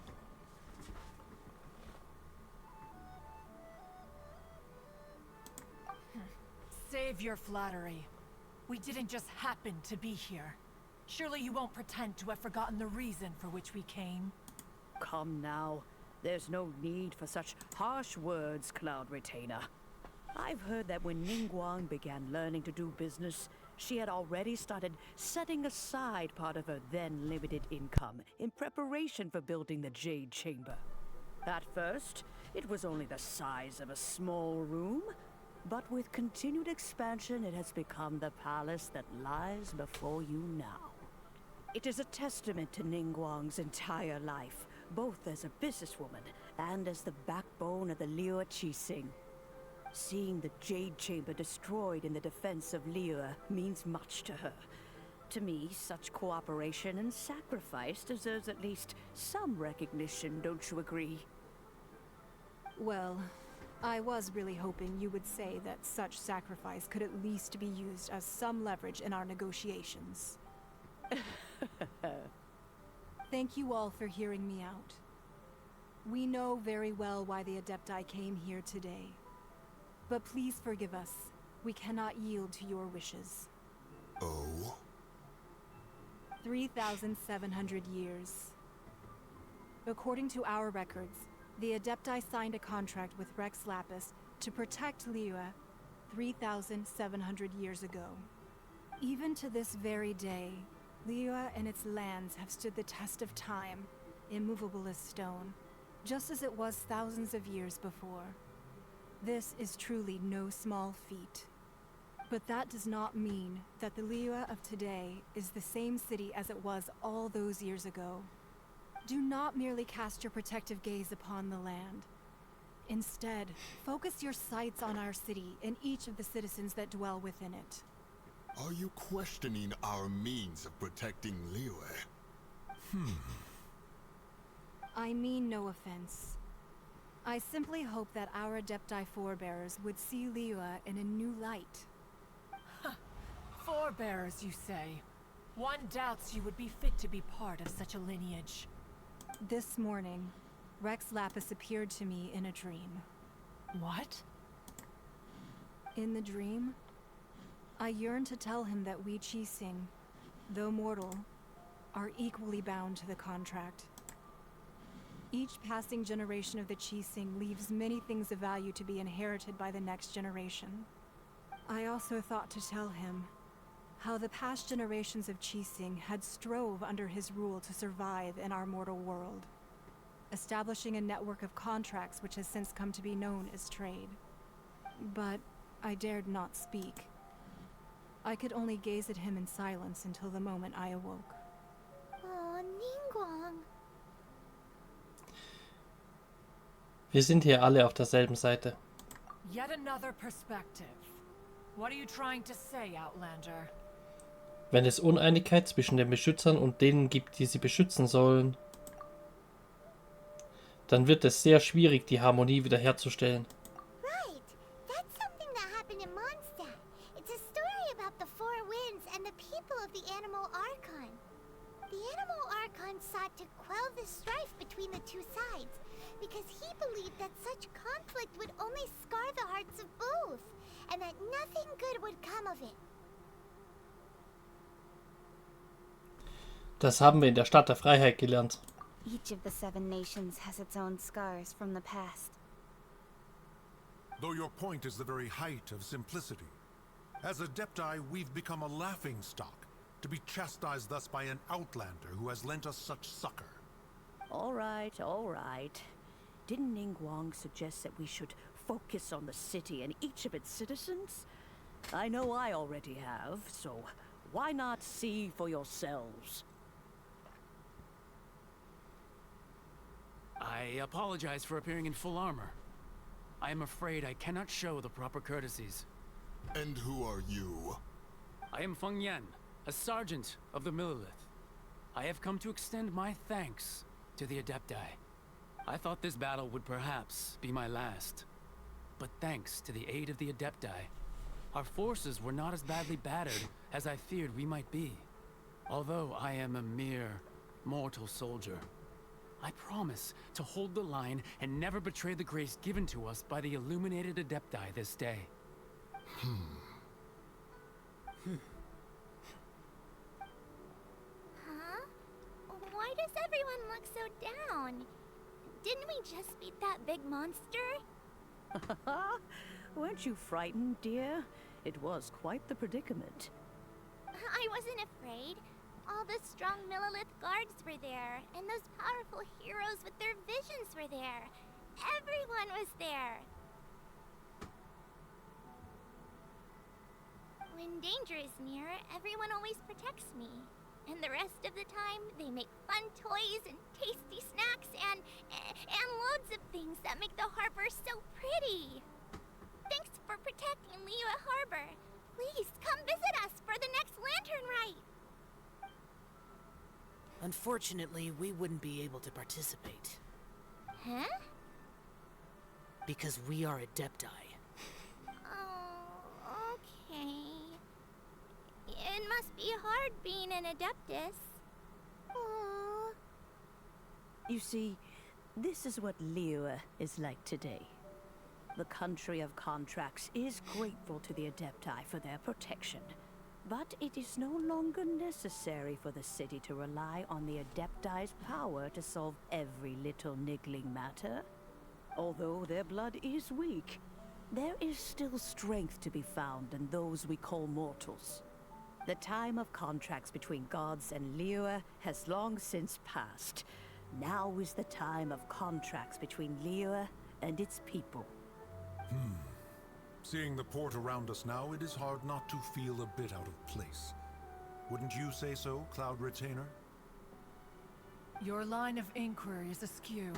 Speaker 11: Save your flattery. We didn't just happen to be here. Surely you won't pretend to have forgotten the reason for which we came.
Speaker 13: Come now. There's no need for such harsh words, Cloud Retainer. I've heard that when Ningguang began learning to do business, she had already started setting aside part of her then limited income in preparation for building the Jade Chamber. At first, it was only the size of a small room, but with continued expansion, it has become the palace that lies before you now. It is a testament to Ningguang's entire life, both as a businesswoman and as the backbone of the Liyue Qixing. Seeing the Jade Chamber destroyed in the defense of Liyue means much to her. To me, such cooperation and sacrifice deserves at least some recognition, don't you agree?
Speaker 9: Well, I was really hoping you would say that such sacrifice could at least be used as some leverage in our negotiations. Thank you all for hearing me out. We know very well why the Adepti came here today. But please forgive us. We cannot yield to your wishes.
Speaker 7: Oh?
Speaker 9: 3,700 years. According to our records, the Adepti signed a contract with Rex Lapis to protect Liyue 3,700 years ago. Even to this very day, Liyue and its lands have stood the test of time, immovable as stone, just as it was thousands of years before. This is truly no small feat. But that does not mean that the Liyue of today is the same city as it was all those years ago. Do not merely cast your protective gaze upon the land. Instead, focus your sights on our city and each of the citizens that dwell within it.
Speaker 7: Are you questioning our means of protecting Liyue?
Speaker 9: I mean no offense. I simply hope that our Adepti forebears would see Liyue in a new light.
Speaker 11: Forebearers, you say? One doubts you would be fit to be part of such a lineage.
Speaker 9: This morning, Rex Lapis appeared to me in a dream.
Speaker 11: What?
Speaker 9: In the dream, I yearned to tell him that we Qixing, though mortal, are equally bound to the contract. Each passing generation of the Qixing leaves many things of value to be inherited by the next generation. I also thought to tell him how the past generations of Qixing had strove under his rule to survive in our mortal world, establishing a network of contracts which has since come to be known as trade. But I dared not speak. I could only gaze at him in silence until the moment I awoke.
Speaker 3: Oh, Ningguang.
Speaker 1: Wir sind hier alle auf derselben Seite.
Speaker 11: Yet another perspective. What are you trying to say, Outlander?
Speaker 1: Wenn es Uneinigkeit zwischen den Beschützern und denen gibt, die sie beschützen sollen, dann wird es sehr schwierig, die Harmonie wiederherzustellen.
Speaker 3: Right. That's something that happened in Mondstadt. It's a story about the Four Winds and the people of the Animal Archon. The Animal Archon sought to quell the strife between the two sides, because he believed that such conflict would only scar the hearts of both, and that nothing good would come of it.
Speaker 1: Das haben wir in der Stadt der Freiheit gelernt.
Speaker 10: Each of the 7 nations has its own scars from the past.
Speaker 7: Though your point is the very height of simplicity. As Adepti, we've become a laughingstock, to be chastised thus by an outlander who has lent us such succor.
Speaker 13: All right, all right. Didn't Ningguang suggest that we should focus on the city and each of its citizens? I know I already have, so why not see for yourselves?
Speaker 12: I apologize for appearing in full armor. I am afraid I cannot show the proper courtesies.
Speaker 7: And who are you?
Speaker 12: I am Feng Yan, a sergeant of the Millelith. I have come to extend my thanks to the Adepti. I thought this battle would perhaps be my last. But thanks to the aid of the Adepti, our forces were not as badly battered as I feared we might be. Although I am a mere mortal soldier, I promise to hold the line and never betray the grace given to us by the illuminated Adepti this day.
Speaker 3: Huh? Why does everyone look so down? Didn't we just beat that big monster?
Speaker 13: Weren't you frightened, dear? It was quite the predicament.
Speaker 3: I wasn't afraid. All the strong Millelith guards were there, and those powerful heroes with their visions were there. Everyone was there. When danger is near, everyone always protects me. And the rest of the time, they make fun toys and tasty snacks and loads of things that make the harbor so pretty. Thanks for protecting Liyue Harbor. Please come visit us for the next lantern rite.
Speaker 8: Unfortunately, we wouldn't be able to participate.
Speaker 3: Huh?
Speaker 8: Because we are Adepti.
Speaker 3: Oh, okay. It must be hard being an Adeptus. Aww.
Speaker 13: You see, this is what Liyue is like today. The country of contracts is grateful to the Adepti for their protection. But it is no longer necessary for the city to rely on the Adepti's power to solve every little niggling matter. Although their blood is weak, there is still strength to be found in those we call mortals. The time of contracts between gods and Liyue has long since passed. Now is the time of contracts between Liyue and its people.
Speaker 7: Seeing the port around us now, it is hard not to feel a bit out of place. Wouldn't you say so, Cloud Retainer?
Speaker 11: Your line of inquiry is askew.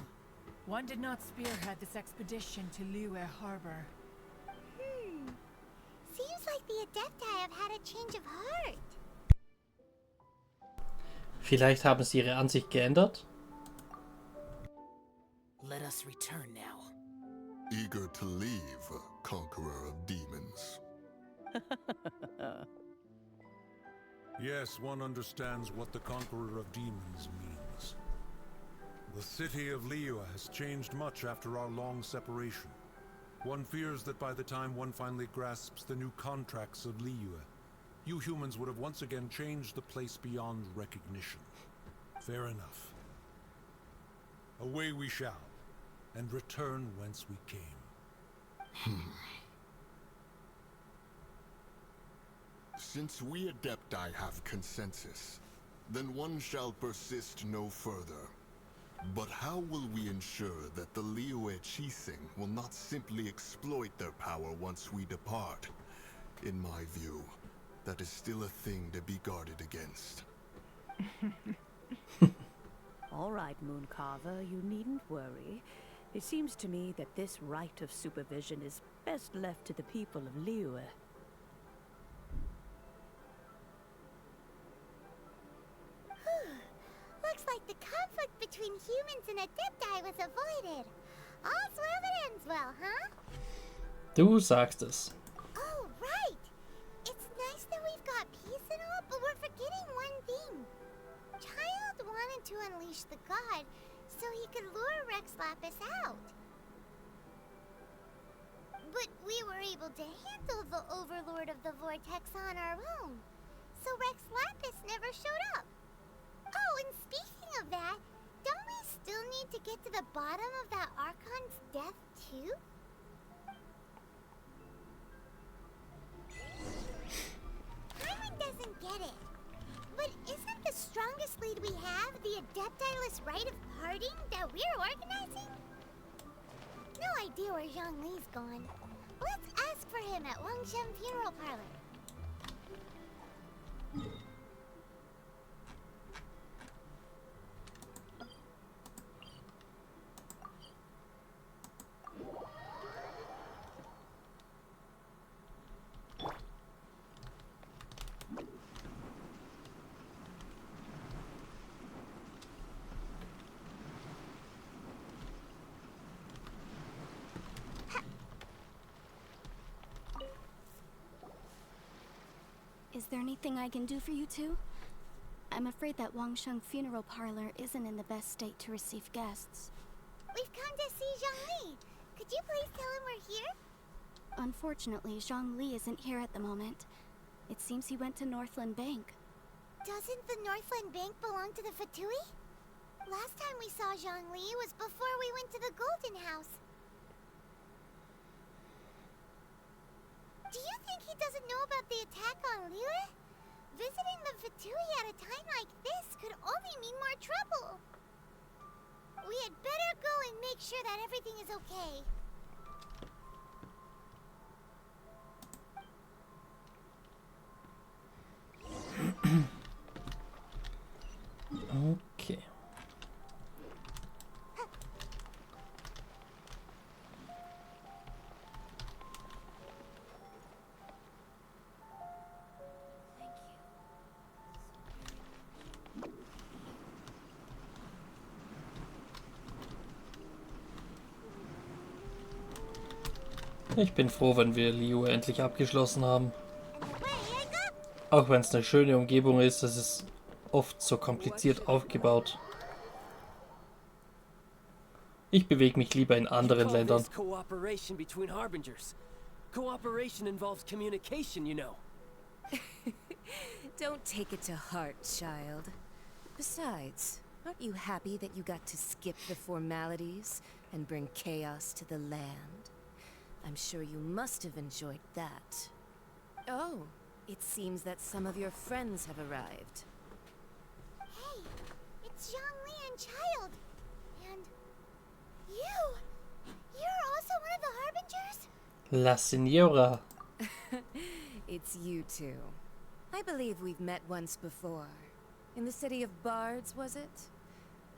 Speaker 11: One did not spearhead this expedition to Liyue Harbor.
Speaker 3: Seems like the Adepti have had a change of heart.
Speaker 1: Vielleicht haben sie ihre Ansicht geändert?
Speaker 8: Let us return now.
Speaker 7: Eager to leave, conqueror of demons.
Speaker 14: Yes, one understands what the Conqueror of Demons means. The city of Liyue has changed much after our long separation. One fears that by the time one finally grasps the new contracts of Liyue, you humans would have once again changed the place beyond recognition. Fair enough. Away we shall, and return whence we came.
Speaker 7: Since we Adepti have consensus, then one shall persist no further. But how will we ensure that the Liyue Chising will not simply exploit their power once we depart? In my view, that is still a thing to be guarded against.
Speaker 13: All right, Mooncarver, you needn't worry. It seems to me that this right of supervision is best left to the people of Liyue.
Speaker 3: Looks like the conflict between humans and Adepti was avoided. All's well that ends well, huh?
Speaker 1: Du sagst es.
Speaker 3: Oh, right! It's nice that we've got peace and all, but we're forgetting one thing. Child wanted to unleash the god so he could lure Rex Lapis out. But we were able to handle the Overlord of the Vortex on our own, so Rex Lapis never showed up. Oh, and speaking of that, don't we still need to get to the bottom of that Archon's death, too? Hyman doesn't get it. But isn't the strongest lead we have the Adepti-less rite of parting that we're organizing? No idea where Zhongli's gone. Let's ask for him at Wangshan Funeral Parlor.
Speaker 10: Is there anything I can do for you two? I'm afraid that Wangsheng Funeral Parlor isn't in the best state to receive guests.
Speaker 3: We've come to see Zhongli. Could you please tell him we're here?
Speaker 10: Unfortunately, Zhongli isn't here at the moment. It seems he went to Northland Bank.
Speaker 3: Doesn't the Northland Bank belong to the Fatui? Last time we saw Zhongli was before we went to the Golden House. Do you think he doesn't know about the attack on Liyue? Visiting the Fatui at a time like this could only mean more trouble. We had better go and make sure that everything is okay.
Speaker 1: Okay. Ich bin froh, wenn wir Liyue endlich abgeschlossen haben. Auch wenn es eine schöne Umgebung ist, es ist oft so kompliziert aufgebaut. Ich bewege mich lieber in anderen Ländern.
Speaker 6: Cooperation between harbingers. Cooperation involves communication, you know.
Speaker 15: Don't take it to heart, child. Besides, aren't you happy that you got to skip the formalities and bring chaos to the land? I'm sure you must have enjoyed that. Oh, it seems that some of your friends have arrived.
Speaker 3: Hey, it's Zhongli and Child. And you! You're also one of the Harbingers?
Speaker 1: La Signora.
Speaker 15: It's you two. I believe we've met once before. In the city of Bards, was it?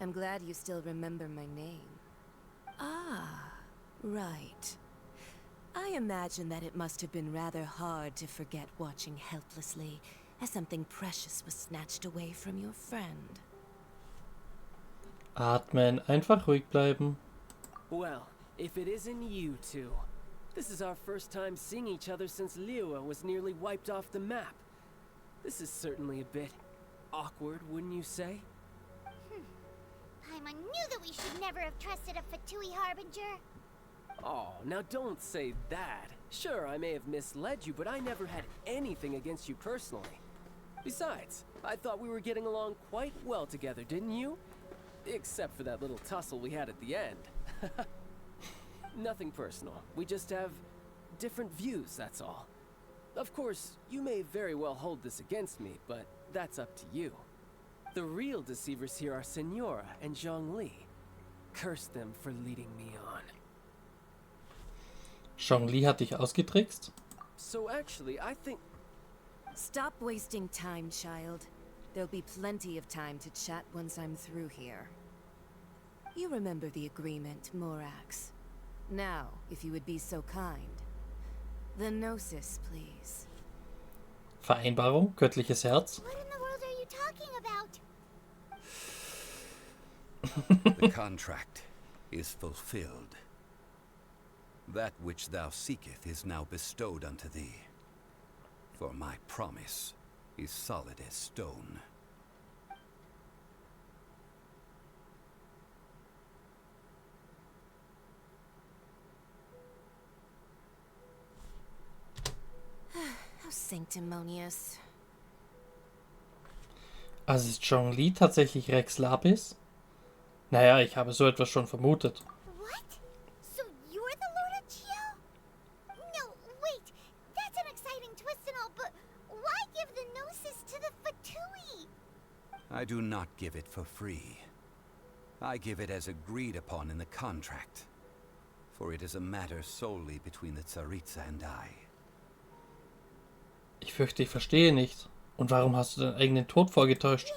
Speaker 15: I'm glad you still remember my name. Ah, right. I imagine that it must have been rather hard to forget watching helplessly as something precious was snatched away from your friend.
Speaker 1: Atmen, einfach ruhig bleiben.
Speaker 6: Well, If it isn't you two. This is our first time seeing each other since Liyue was nearly wiped off the map. This is certainly a bit awkward, wouldn't you say?
Speaker 3: Paimon knew that we should never have trusted a Fatui Harbinger.
Speaker 6: Oh, now don't say that. Sure, I may have misled you, but I never had anything against you personally. Besides, I thought we were getting along quite well together, didn't you? Except for that little tussle we had at the end. Nothing personal. We just have different views, that's all. Of course, you may very well hold this against me, but that's up to you. The real deceivers here are Signora and Zhongli. Curse them for leading me on.
Speaker 1: Zhongli hat dich ausgetrickst?
Speaker 6: So actually, I think...
Speaker 15: Stop wasting time, child. There'll be plenty of time to chat once I'm through here. You remember the agreement, Morax. Now, if you would be so kind. The Gnosis, please.
Speaker 1: Vereinbarung, göttliches Herz.
Speaker 3: What in the world are you talking about?
Speaker 2: The contract is fulfilled. That which thou seeketh is now bestowed unto thee. For my promise is solid as stone.
Speaker 15: How sanctimonious.
Speaker 1: Also ist Zhongli tatsächlich Rex Lapis? Naja, ich habe so etwas schon vermutet.
Speaker 3: What? So you're the Lord of Geo? No, wait. That's an exciting twist and all, but why give the Gnosis to the Fatui?
Speaker 2: I do not give it for free. I give it as agreed upon in the contract. For it is a matter solely between the Tsaritsa and I.
Speaker 1: Ich fürchte, ich verstehe nicht. Und warum hast du deinen eigenen Tod vorgetäuscht?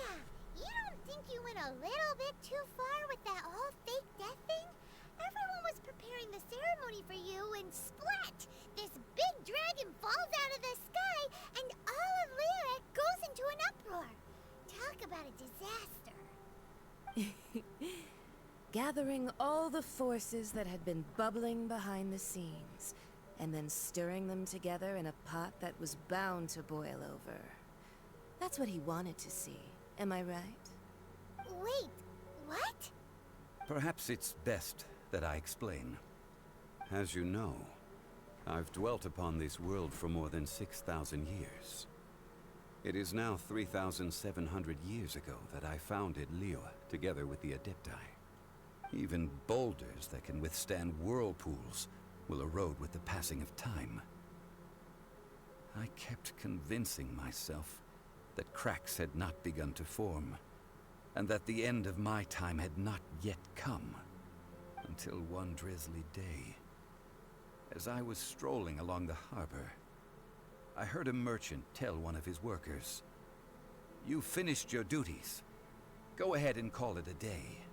Speaker 3: You don't think you went a little bit too far with that whole fake death thing? Everyone was preparing the ceremony for you and splat! This big dragon falls out of the sky and all of Lyric goes into an uproar. Talk about a disaster.
Speaker 15: Gathering all the forces that had been bubbling behind the scenes, and then stirring them together in a pot that was bound to boil over. That's what he wanted to see, am I right?
Speaker 3: Wait, what?
Speaker 2: Perhaps it's best that I explain. As you know, I've dwelt upon this world for more than 6,000 years. It is now 3,700 years ago that I founded Liyue, together with the Adepti. Even boulders that can withstand whirlpools will erode with the passing of time. I kept convincing myself that cracks had not begun to form, and that the end of my time had not yet come, until one drizzly day, as I was strolling along the harbor, I heard a merchant tell one of his workers, "You finished your duties. Go ahead and call it a day."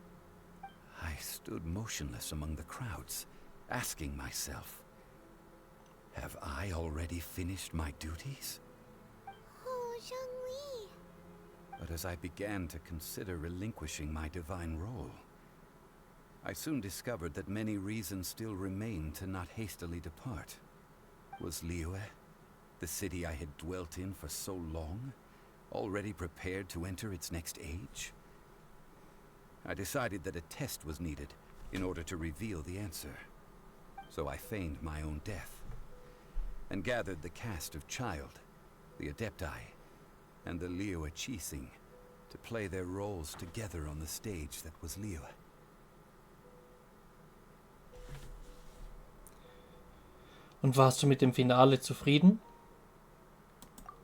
Speaker 2: I stood motionless among the crowds, asking myself, have I already finished my duties?
Speaker 3: Oh, Zhongli.
Speaker 2: But as I began to consider relinquishing my divine role, I soon discovered that many reasons still remained to not hastily depart. Was Liyue, the city I had dwelt in for so long, already prepared to enter its next age? I decided that a test was needed in order to reveal the answer. So I feigned my own death, and gathered the cast of Child, the Adepti, and the Liyue Qixing to play their roles together on the stage that was Liyue.
Speaker 1: Und warst du mit dem Finale zufrieden?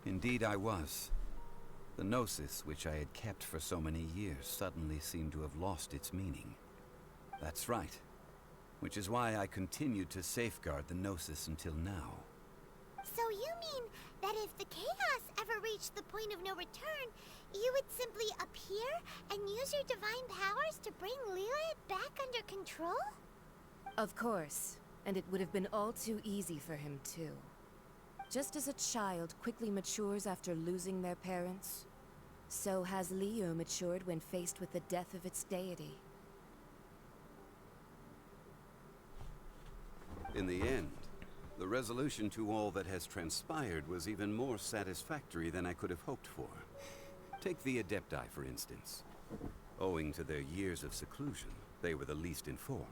Speaker 2: Indeed I was. The Gnosis, which I had kept for so many years, suddenly seemed to have lost its meaning. That's right. Which is why I continued to safeguard the Gnosis until now.
Speaker 3: So you mean that if the chaos ever reached the point of no return, you would simply appear and use your divine powers to bring Liyue back under control?
Speaker 15: Of course, and it would have been all too easy for him too. Just as a child quickly matures after losing their parents, so has Liyue matured when faced with the death of its deity.
Speaker 2: In the end, the resolution to all that has transpired was even more satisfactory than I could have hoped for. Take the Adepti, for instance. Owing to their years of seclusion, they were the least informed.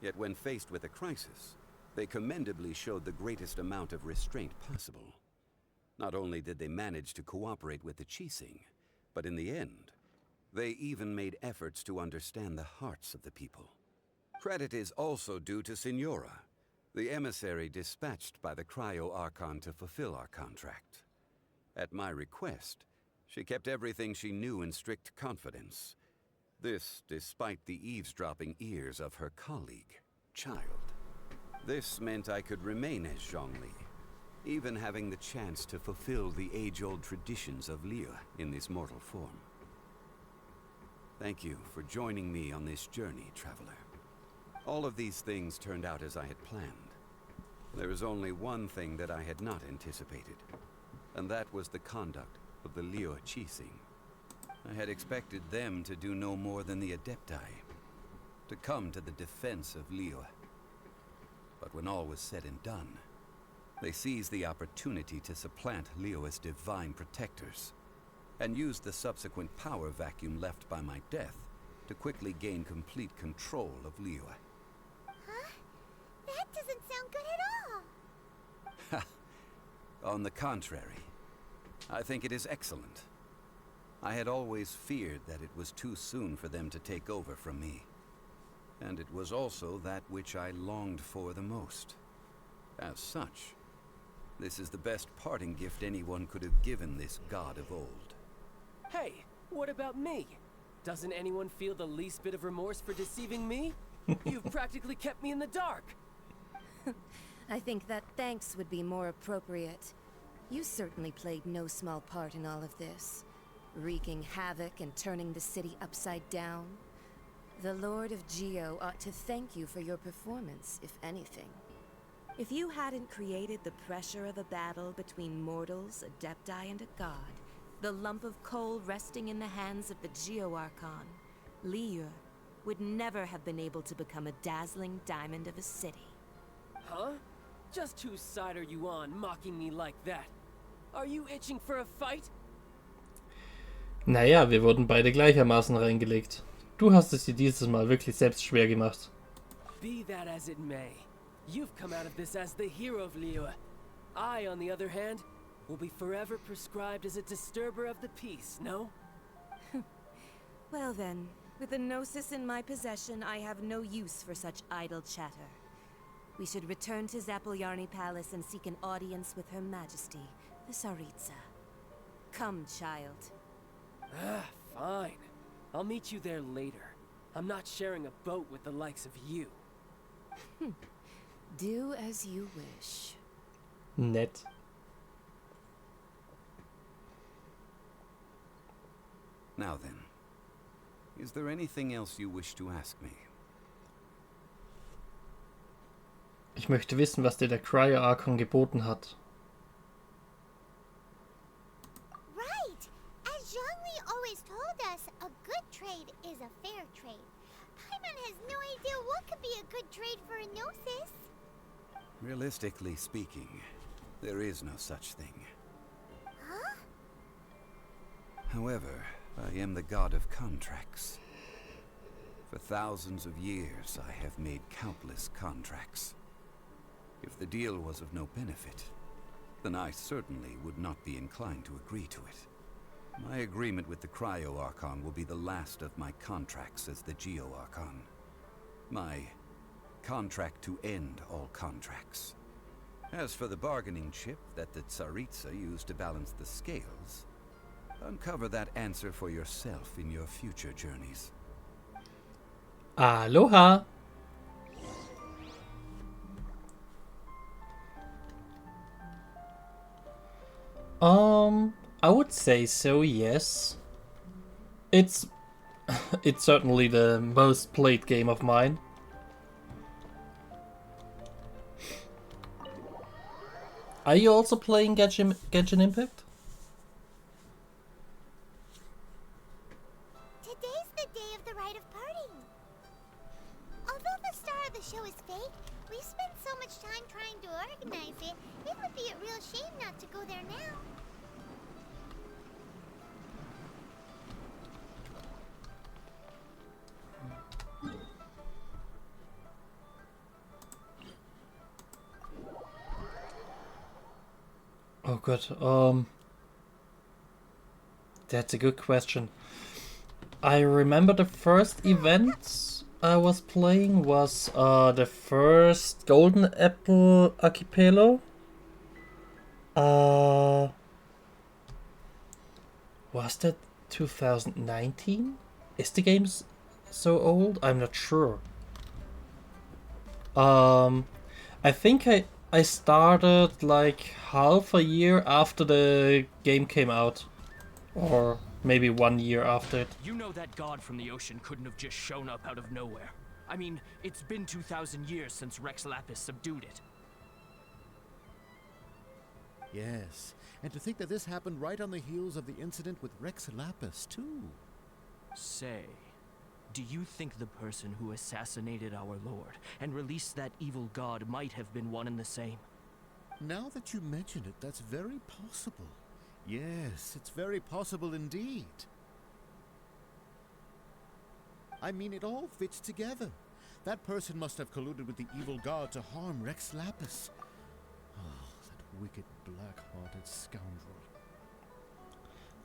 Speaker 2: Yet when faced with a crisis, they commendably showed the greatest amount of restraint possible. Not only did they manage to cooperate with the Qixing, but in the end, they even made efforts to understand the hearts of the people. Credit is also due to Signora, the emissary dispatched by the Cryo Archon to fulfill our contract. At my request, she kept everything she knew in strict confidence. This despite the eavesdropping ears of her colleague, Child. This meant I could remain as Zhongli, even having the chance to fulfill the age-old traditions of Liyue in this mortal form. Thank you for joining me on this journey, traveler. All of these things turned out as I had planned. There is only one thing that I had not anticipated, and that was the conduct of the Liyue Qixing. I had expected them to do no more than the Adepti, to come to the defense of Liyue. But when all was said and done, they seized the opportunity to supplant Liyue as divine protectors, and used the subsequent power vacuum left by my death to quickly gain complete control of Liyue.
Speaker 3: Huh? That doesn't sound good at all.
Speaker 2: On the contrary, I think it is excellent. I had always feared that it was too soon for them to take over from me. And it was also that which I longed for the most. As such, this is the best parting gift anyone could have given this god of old.
Speaker 6: Hey, what about me? Doesn't anyone feel the least bit of remorse for deceiving me? You've practically kept me in the dark.
Speaker 15: I think that thanks would be more appropriate. You certainly played no small part in all of this, wreaking havoc and turning the city upside down. The Lord of Geo ought to thank you for your performance, if anything. If you hadn't created the pressure of a battle between mortals, Adepti, and a god, the lump of coal resting in the hands of the Geo Archon, Liyue would never have been able to become a dazzling diamond of a city.
Speaker 6: Huh? Just whose side are you on, mocking me like that? Are you itching for a fight?
Speaker 1: Naja, wir wurden beide gleichermaßen reingelegt. Du hast es dir dieses Mal wirklich selbst schwer gemacht.
Speaker 6: Be that as it may, you've come out of this as the hero of Liyue. I, on the other hand, will be forever prescribed as a disturber of the peace, no?
Speaker 15: Well then, with the Gnosis in my possession, I have no use for such idle chatter. We should return to Zapolyarny Palace and seek an audience with Her Majesty, the Tsaritsa. Come, child.
Speaker 6: Fine. I'll meet you there later. I'm not sharing a boat with the likes of you.
Speaker 15: Do as you wish.
Speaker 1: Nett.
Speaker 2: Now then, is there anything else you wish to ask me?
Speaker 1: Ich möchte wissen, was dir der Cryo Archon geboten hat.
Speaker 3: Right! As Zhongli always told us, a good trade is a fair trade. Paimon has no idea what could be a good trade for a Gnosis.
Speaker 2: Realistically speaking, there is no such thing.
Speaker 3: Huh?
Speaker 2: However, I am the god of contracts. For thousands of years, I have made countless contracts. If the deal was of no benefit, then I certainly would not be inclined to agree to it. My agreement with the Cryo Archon will be the last of my contracts as the Geo Archon. My contract to end all contracts. As for the bargaining chip that the Tsaritsa used to balance the scales, uncover that answer for yourself in your future journeys.
Speaker 1: Aloha! I would say so, yes. It's certainly the most played game of mine. Are you also playing Genshin Impact?
Speaker 3: Today's the day of the rite of parting. Although the Star of the show is fake? We've spent so much time trying to organize it. It would be a real shame not to go there now.
Speaker 1: Oh god, that's a good question. I remember the first event I was playing was the first Golden Apple Archipelago. Was that 2019? Is the game so old? I'm not sure. I think I started like half a year after the game came out. Or maybe 1 year after it.
Speaker 16: You know that god from the ocean couldn't have just shown up out of nowhere. I mean, it's been 2,000 years since Rex Lapis subdued it.
Speaker 17: Yes, and to think that this happened right on the heels of the incident with Rex Lapis, too.
Speaker 16: Say, do you think the person who assassinated our lord and released that evil god might have been one and the same?
Speaker 17: Now that you mention it, that's very possible. Yes, it's very possible indeed. I mean, it all fits together. That person must have colluded with the evil god to harm Rex Lapis. Oh, that wicked, black-hearted scoundrel.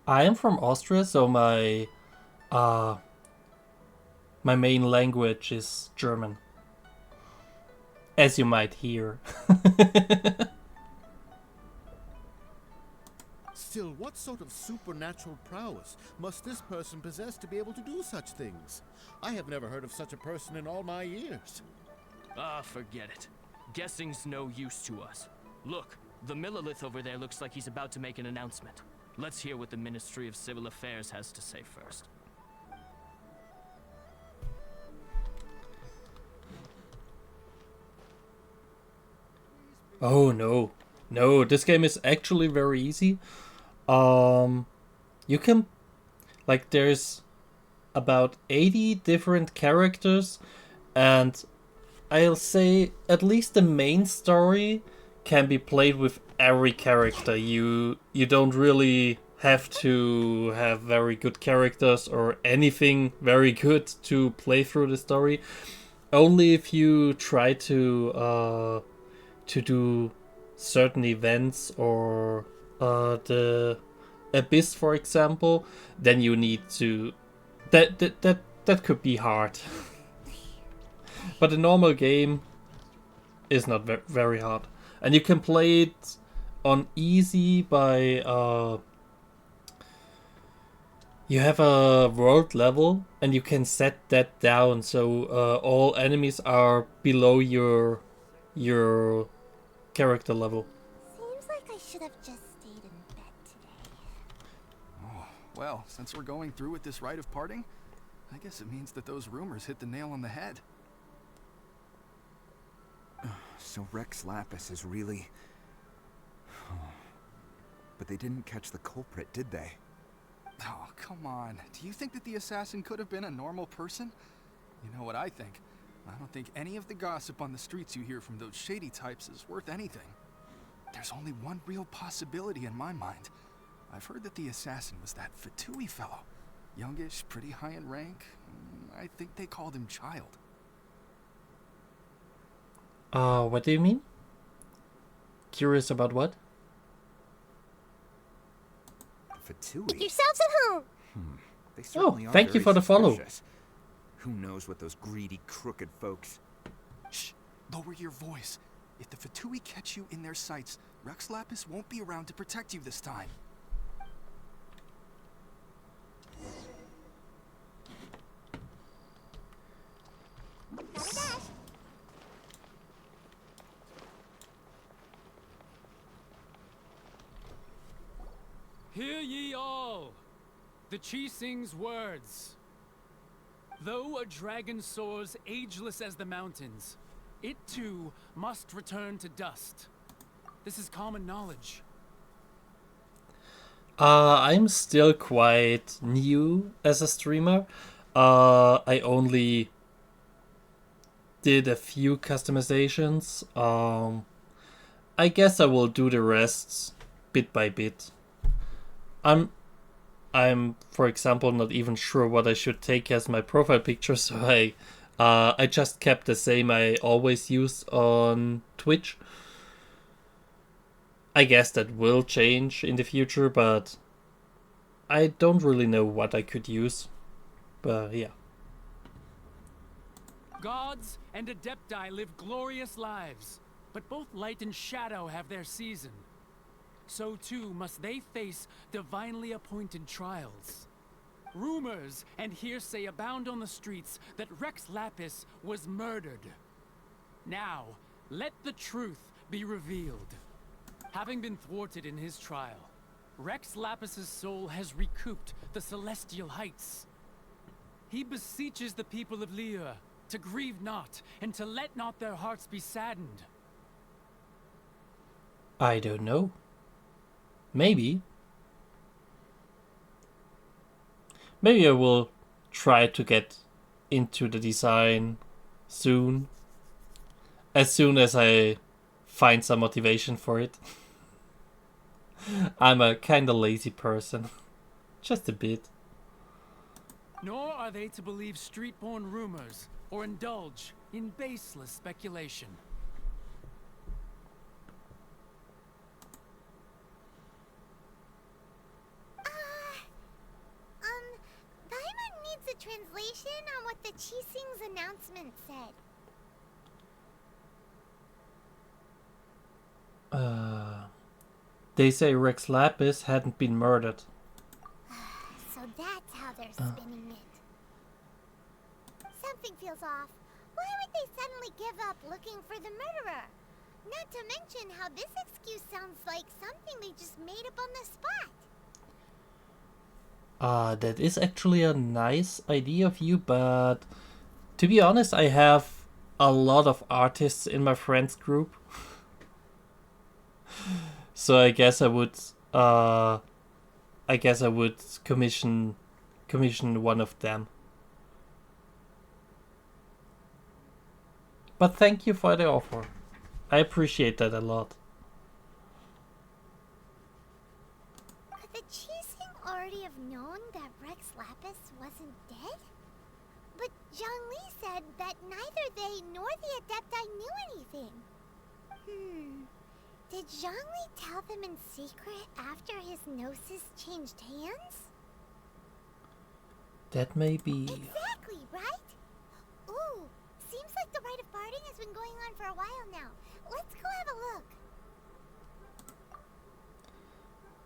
Speaker 1: I am from Austria, so my main language is German. As you might hear.
Speaker 17: Still, what sort of supernatural prowess must this person possess to be able to do such things? I have never heard of such a person in all my years.
Speaker 16: Ah, forget it. Guessing's no use to us. Look, the Millilith over there looks like he's about to make an announcement. Let's hear what the Ministry of Civil Affairs has to say first.
Speaker 1: Oh no. No, this game is actually very easy. You can, like, there's about 80 different characters, and I'll say at least the main story can be played with every character. You don't really have to have very good characters or anything very good to play through the story. Only if you try to do certain events or the Abyss, for example, then you need to. That could be hard. But the normal game is not very hard, and you can play it on easy by you have a world level, and you can set that down so all enemies are below your character level.
Speaker 3: Seems like I should have just stayed in bed today.
Speaker 18: Oh, well, since we're going through with this rite of parting, I guess it means that those rumors hit the nail on the head.
Speaker 19: So Rex Lapis is really... But they didn't catch the culprit, did they?
Speaker 18: Oh, come on. Do you think that the assassin could have been a normal person? You know what I think? I don't think any of the gossip on the streets you hear from those shady types is worth anything. There's only one real possibility in my mind. I've heard that the assassin was that Fatui fellow. Youngish, pretty high in rank. I think they called him Child.
Speaker 1: What do you mean? Curious about what?
Speaker 19: Fatui?
Speaker 3: Make yourselves at home!
Speaker 19: They certainly are
Speaker 1: thank you
Speaker 19: very
Speaker 1: for the follow.
Speaker 19: suspicious. Who knows what those greedy, crooked folks...
Speaker 18: Shh! Lower your voice. If the Fatui catch you in their sights, Rex Lapis won't be around to protect you this time.
Speaker 12: Hear ye all, the Chising's words. Though a dragon soars ageless as the mountains, it too must return to dust. This is common knowledge.
Speaker 1: I'm still quite new as a streamer. I only did a few customizations. I guess I will do the rest bit by bit. I'm for example not even sure what I should take as my profile picture, so I just kept the same I always use on Twitch. I guess that will change in the future, but I don't really know what I could use. But yeah.
Speaker 12: Gods and Adepti live glorious lives, but both light and shadow have their season. So too must they face divinely appointed trials. Rumors and hearsay abound on the streets that Rex Lapis was murdered. Now, let the truth be revealed. Having been thwarted in his trial, Rex Lapis's soul has recouped the celestial heights. He beseeches the people of Liyue to grieve not, and to let not their hearts be saddened.
Speaker 1: I don't know. Maybe. Maybe I will try to get into the design soon. As soon as I find some motivation for it. I'm a kinda lazy person. Just a bit.
Speaker 12: Nor are they to believe street-born rumors or indulge in baseless speculation.
Speaker 3: Paimon needs a translation on what the Qixing's announcement said.
Speaker 1: They say Rex Lapis hadn't been murdered.
Speaker 3: So that's how they're spinning it. Something feels off. Why would they suddenly give up looking for the murderer? Not to mention how this excuse sounds like something they just made up on the spot.
Speaker 1: That is actually a nice idea of you, but to be honest, I have a lot of artists in my friends group. So I guess I would commission one of them. But thank you for the offer. I appreciate that a lot.
Speaker 3: Could the Qixing already have known that Rex Lapis wasn't dead? But Zhongli said that neither they nor the Adepti knew anything. Did Zhongli tell them in secret after his gnosis changed hands?
Speaker 1: That may be...
Speaker 3: Exactly, right? Ooh, seems like the rite of parting has been going on for a while now. Let's go have a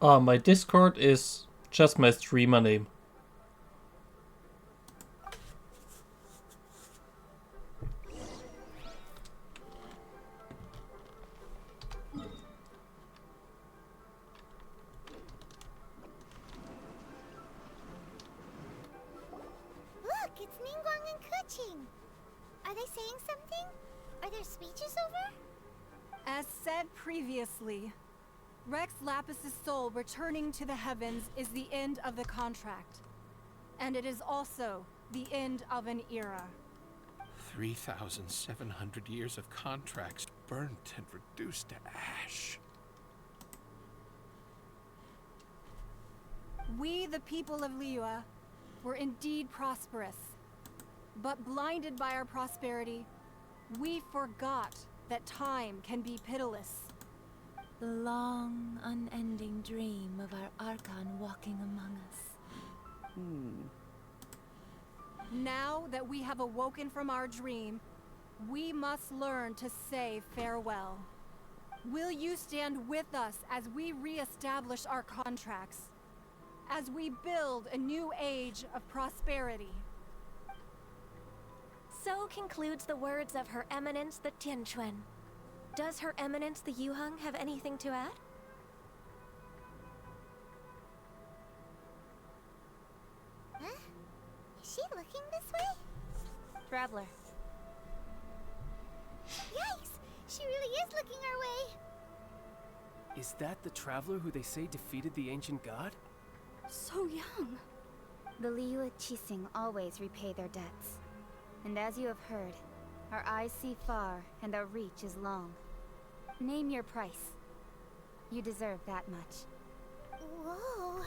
Speaker 3: look.
Speaker 1: My Discord is just my streamer name.
Speaker 3: Look, it's Ningguang and Keqing. Are they saying something? Are their speeches over?
Speaker 9: As said previously, Rex Lapis's soul returning to the heavens is the end of the contract. And it is also the end of an era.
Speaker 20: 3,700 years of contracts burnt and reduced to ash.
Speaker 9: We, the people of Liyue, were indeed prosperous. But blinded by our prosperity, we forgot that time can be pitiless.
Speaker 10: The long, unending dream of our Archon walking among us.
Speaker 9: Now that we have awoken from our dream, we must learn to say farewell. Will you stand with us as we re-establish our contracts? As we build a new age of prosperity?
Speaker 4: So concludes the words of Her Eminence the Tianquan. Does Her Eminence the Yuheng have anything to add?
Speaker 3: Huh? Is she looking this way?
Speaker 10: Traveler.
Speaker 3: Yikes! She really is looking our way!
Speaker 6: Is that the traveler who they say defeated the ancient god?
Speaker 10: So young. The Liyue Qixing always repay their debts. And as you have heard, Our eyes see far, and our reach is long. Name your price. You deserve that much.
Speaker 3: Whoa.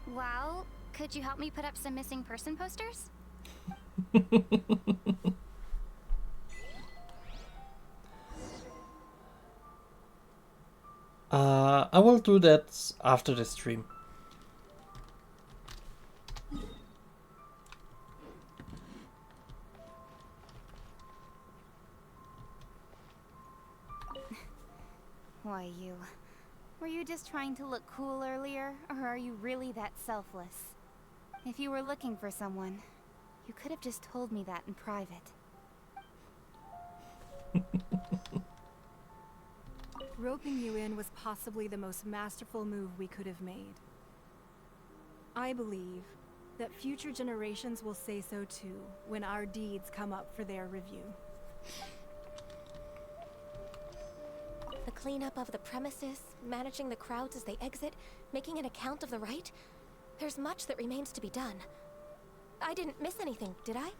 Speaker 10: Well, could you help me put up some missing person posters?
Speaker 1: I will do that after the stream.
Speaker 10: Why, you... Were you just trying to look cool earlier, or are you really that selfless? If you were looking for someone, you could have just told me that in private.
Speaker 9: Roping you in was possibly the most masterful move we could have made. I believe that future generations will say so too when our deeds come up for their review.
Speaker 4: The cleanup of the premises, managing the crowds as they exit, making an account of the rite. There's much that remains to be done. I didn't miss anything, did I?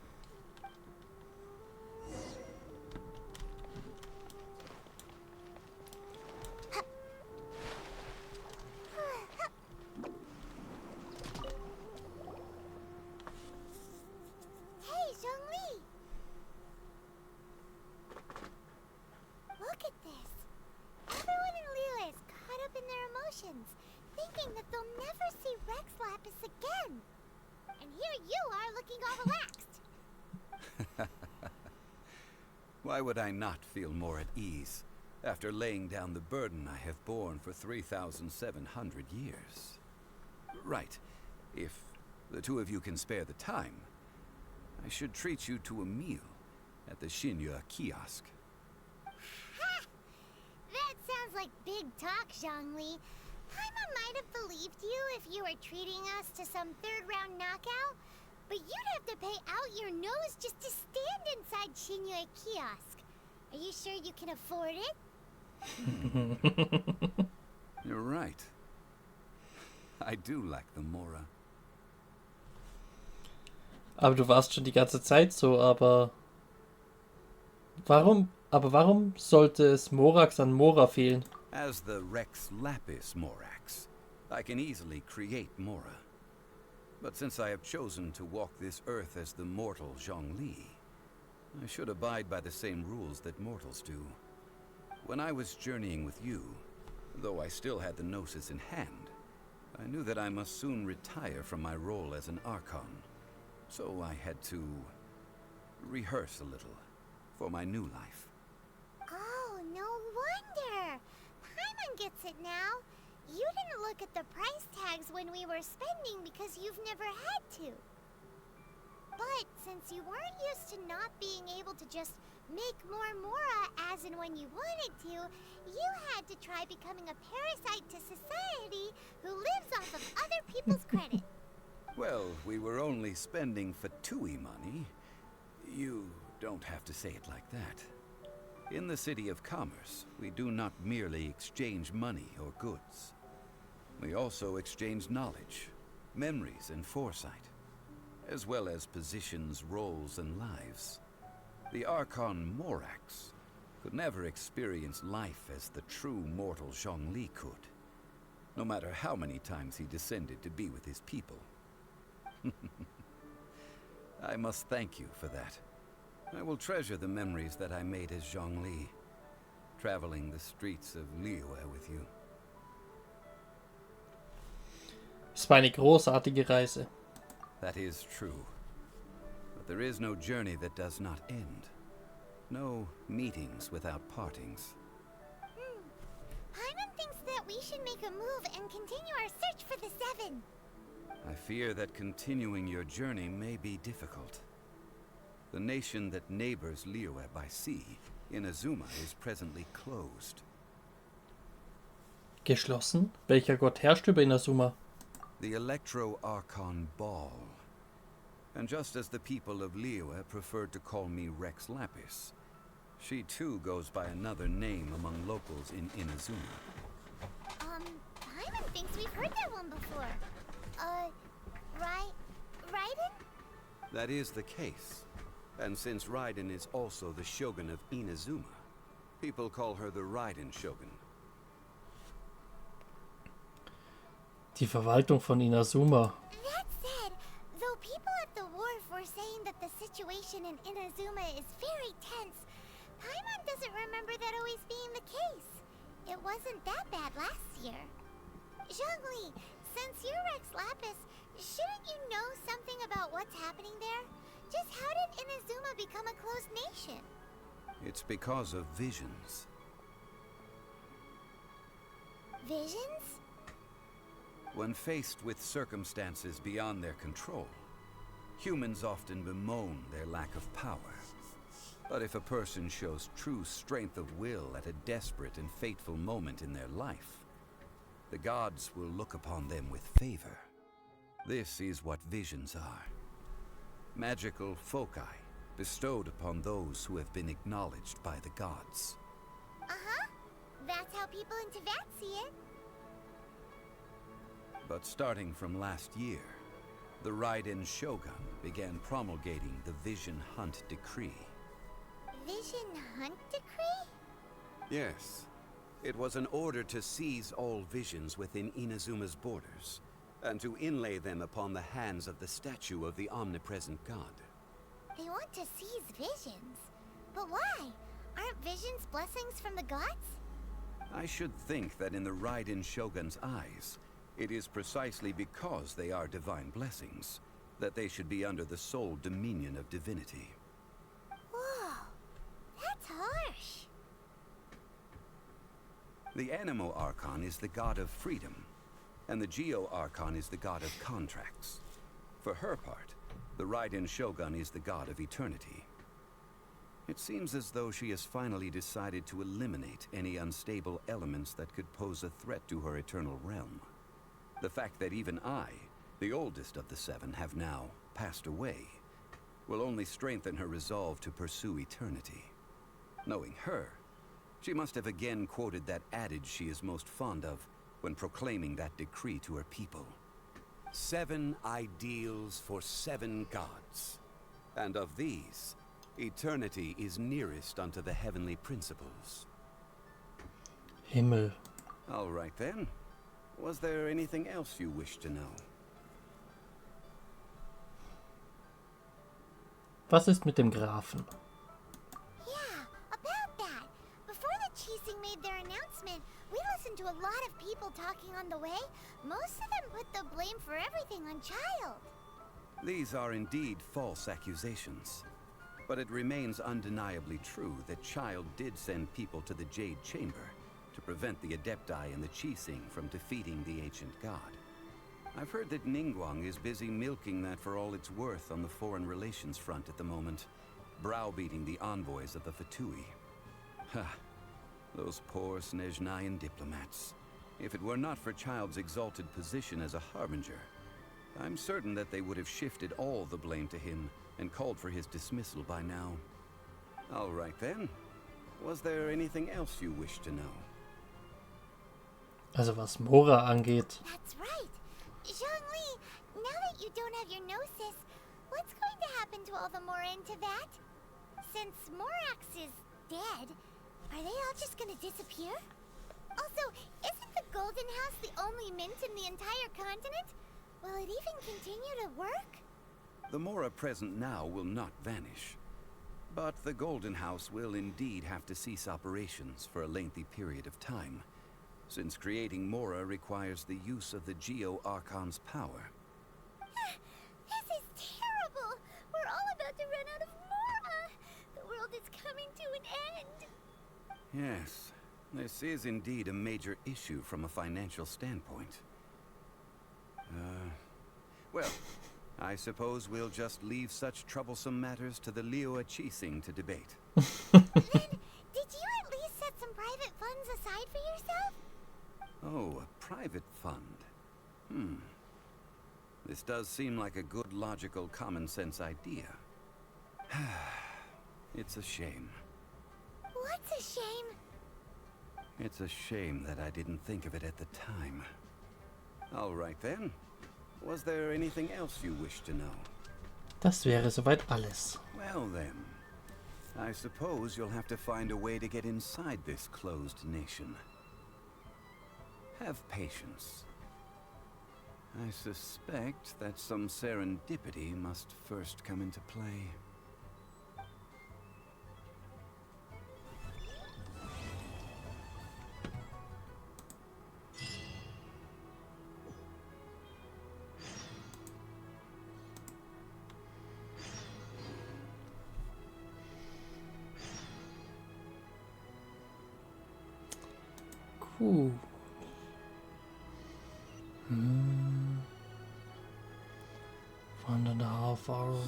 Speaker 3: Hey, Zhongli! Look at this. Everyone in Liyue is caught up in their emotions, thinking that they'll never see Rex Lapis again. And here you are looking all relaxed.
Speaker 2: Why would I not feel more at ease after laying down the burden I have borne for 3,700 years? Right. If the two of you can spare the time, I should treat you to a meal at the Xinyue kiosk.
Speaker 3: Ha! That sounds like big talk, Zhongli. Paimon might have believed you if you were treating us to some third-round knockout, but you'd have to pay out your nose just to stand inside Xinyue kiosk. Are you sure you can afford it?
Speaker 2: You're right. I do like the Mora.
Speaker 1: Aber du warst schon die ganze Zeit so, aber... Warum sollte es Morax an Mora fehlen?
Speaker 2: As the Rex Lapis Morax, I can easily create Mora. But since I have chosen to walk this earth as the mortal Zhongli, I should abide by the same rules that mortals do. When I was journeying with you, though I still had the Gnosis in hand, I knew that I must soon retire from my role as an Archon. So I had to rehearse a little for my new life.
Speaker 3: Oh, no wonder. Paimon gets it now. You didn't look at the price tags when we were spending because you've never had to. But since you weren't used to not being able to just make more Mora as and when you wanted to, you had to try becoming a parasite to society who lives off of other people's credit.
Speaker 2: Well, we were only spending Fatui money. You don't have to say it like that. In the City of Commerce, we do not merely exchange money or goods. We also exchange knowledge, memories, and foresight, as well as positions, roles, and lives. The Archon Morax could never experience life as the true mortal Zhongli could, no matter how many times he descended to be with his people. I must thank you for that. I will treasure the memories that I made as Zhongli, traveling the streets of Liyue with you.
Speaker 1: Es war eine großartige Reise.
Speaker 2: That is true. But there is no journey that does not end. No meetings without partings.
Speaker 3: Paimon thinks that we should make a move and continue our search for the Seven.
Speaker 2: I fear that continuing your journey may be difficult. The nation that neighbors Liyue by sea, Inazuma, is presently closed.
Speaker 1: Geschlossen? Welcher Gott herrscht über Inazuma?
Speaker 2: The Electro-Archon Ball. And just as the people of Liyue preferred to call me Rex Lapis, She too goes by another name among locals in Inazuma.
Speaker 3: Paimon thinks we've heard that one before. Raiden?
Speaker 2: That is the case. And since Raiden is also the shogun of Inazuma, people call her the Raiden Shogun.
Speaker 1: Die Verwaltung von Inazuma.
Speaker 3: That said, though people at the wharf were saying that the situation in Inazuma is very tense, Paimon doesn't remember that always being the case. It wasn't that bad last year. Zhongli, since you're Rex Lapis, shouldn't you know something about what's happening there? Just how did Inazuma become a closed nation?
Speaker 2: It's because of visions.
Speaker 3: Visions?
Speaker 2: When faced with circumstances beyond their control, humans often bemoan their lack of power. But if a person shows true strength of will at a desperate and fateful moment in their life, the gods will look upon them with favor. This is what visions are. Magical foci bestowed upon those who have been acknowledged by the gods.
Speaker 3: Uh-huh. That's how people in Teyvat see it.
Speaker 2: But starting from last year, the Raiden Shogun began promulgating the Vision Hunt Decree.
Speaker 3: Vision Hunt Decree?
Speaker 2: Yes. It was an order to seize all visions within Inazuma's borders, and to inlay them upon the hands of the statue of the omnipresent god.
Speaker 3: They want to seize visions. But why? Aren't visions blessings from the gods?
Speaker 2: I should think that in the Raiden Shogun's eyes, it is precisely because they are divine blessings that they should be under the sole dominion of divinity.
Speaker 3: Whoa, that's harsh.
Speaker 2: The Anemo Archon is the god of freedom, and the Geo Archon is the god of contracts. For her part, the Raiden Shogun is the god of eternity. It seems as though she has finally decided to eliminate any unstable elements that could pose a threat to her eternal realm. The fact that even I, the oldest of the seven, have now passed away, will only strengthen her resolve to pursue eternity. Knowing her, she must have again quoted that adage she is most fond of when proclaiming that decree to her people. 7 ideals for 7 gods. And of these, eternity is nearest unto the heavenly principles.
Speaker 1: Himmel.
Speaker 2: All right then. Was there anything else you wish to know?
Speaker 1: Was ist mit dem Grafen?
Speaker 3: Yeah, about that. Before the Qixing made their announcement, we listened to a lot of people talking on the way. Most of them put the blame for everything on Child.
Speaker 2: These are indeed false accusations. But it remains undeniably true that Child did send people to the Jade Chamber to prevent the Adepti and the Qixing from defeating the ancient god. I've heard that Ningguang is busy milking that for all it's worth on the foreign relations front at the moment, browbeating the envoys of the Fatui. Ha! Those poor Snezhnayan diplomats. If it were not for Child's exalted position as a harbinger, I'm certain that they would have shifted all the blame to him and called for his dismissal by now. All right then. Was there anything else you wish to know?
Speaker 1: Also was Mora angeht.
Speaker 3: That's right. Zhongli, now that you don't have your gnosis, what's going to happen to all the Mora in Teyvat? Since Morax is dead, are they all just gonna disappear? Also, isn't the Golden House the only mint in the entire continent? Will it even continue to work?
Speaker 2: The Mora present now will not vanish. But the Golden House will indeed have to cease operations for a lengthy period of time, since creating Mora requires the use of the Geo Archon's power.
Speaker 3: This is terrible! We're all about to run out of Mora! The world is coming to an end!
Speaker 2: Yes, this is indeed a major issue from a financial standpoint. Well, I suppose we'll just leave such troublesome matters to the Liyue Qixing to debate.
Speaker 3: Then, did you at least set some private funds aside for yourself?
Speaker 2: Oh, a private fund. This does seem like a good, logical, common-sense idea. It's a shame. It's a shame that I didn't think of it at the time. All right then. Was there anything else you wish to know?
Speaker 1: Das wäre soweit alles.
Speaker 2: Well then, I suppose you'll have to find a way to get inside this closed nation. Have patience. I suspect that some serendipity must first come into play.
Speaker 1: Cool. 1.5 hours.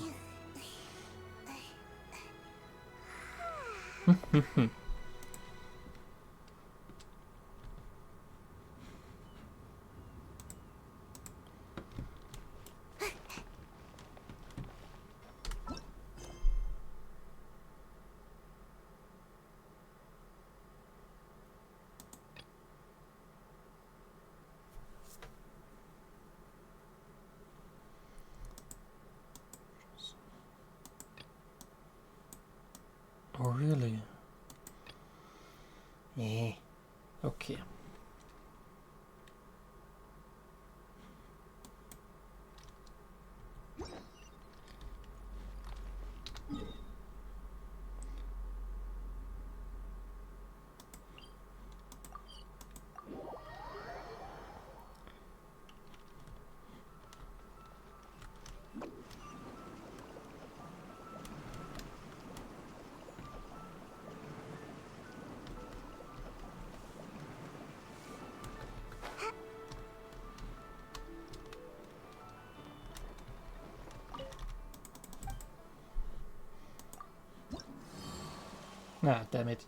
Speaker 1: Oh, really? Yeah. Okay. Ah, damn it.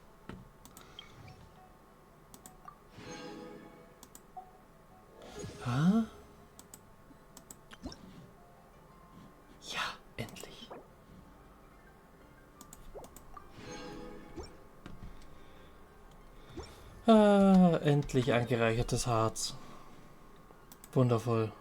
Speaker 1: Ah? Ja, endlich. Ah, endlich angereichertes Harz. Wundervoll.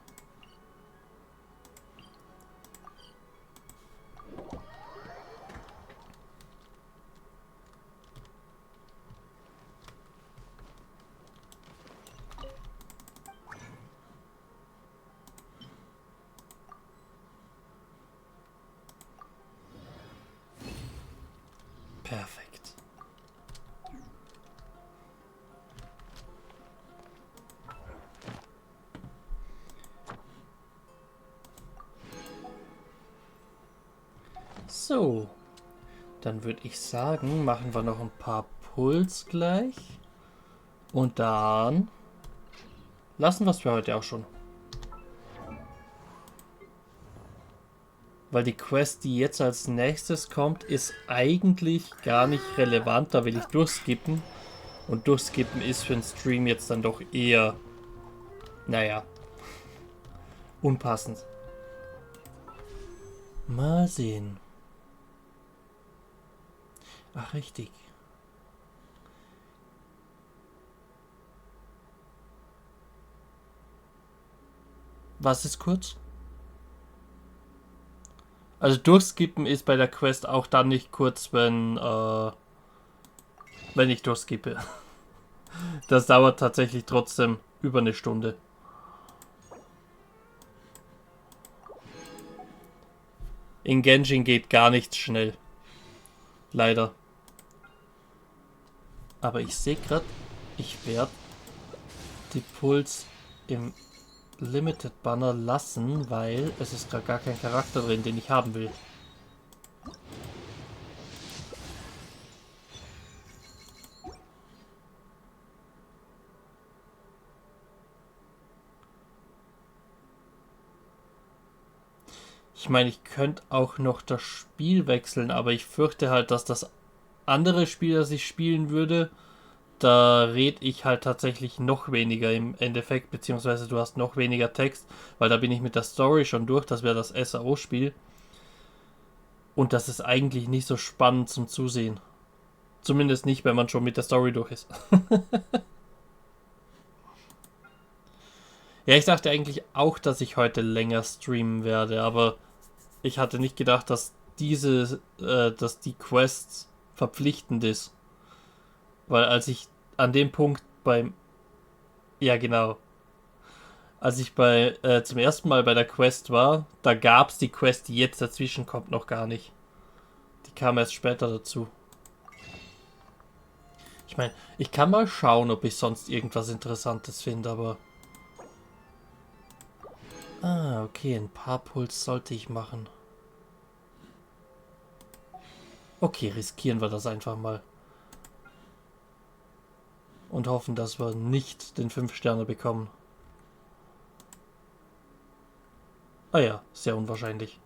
Speaker 1: Perfekt. So, dann würde ich sagen, machen wir noch ein paar Puls gleich. Und dann lassen wir es für heute auch schon. Weil die Quest, die jetzt als nächstes kommt, ist eigentlich gar nicht relevant. Da will ich durchskippen. Und durchskippen ist für den Stream jetzt dann doch eher, naja, unpassend. Mal sehen. Ach, richtig. Was ist kurz? Also durchskippen ist bei der Quest auch dann nicht kurz, wenn ich durchskippe. Das dauert tatsächlich trotzdem über eine Stunde. In Genshin geht gar nichts schnell. Leider. Aber ich sehe gerade, ich werde die Puls im Limited Banner lassen, weil es ist gerade gar kein Charakter drin, den ich haben will. Ich meine, ich könnte auch noch das Spiel wechseln, aber ich fürchte halt, dass das andere Spiel, das ich spielen würde, da rede ich halt tatsächlich noch weniger im Endeffekt, beziehungsweise du hast noch weniger Text, weil da bin ich mit der Story schon durch, das wäre das SAO-Spiel. Und das ist eigentlich nicht so spannend zum Zusehen. Zumindest nicht, wenn man schon mit der Story durch ist. Ja, ich dachte eigentlich auch, dass ich heute länger streamen werde, aber ich hatte nicht gedacht, dass dass die Quest verpflichtend ist. Weil als ich an dem Punkt ja genau, als ich zum ersten Mal bei der Quest war, da gab es die Quest, die jetzt dazwischen kommt, noch gar nicht. Die kam erst später dazu. Ich meine, ich kann mal schauen, ob ich sonst irgendwas Interessantes finde, aber... Ah, okay, ein paar Puls sollte ich machen. Okay, riskieren wir das einfach mal. Und hoffen, dass wir nicht den 5 Sterne bekommen. Ah ja, sehr unwahrscheinlich.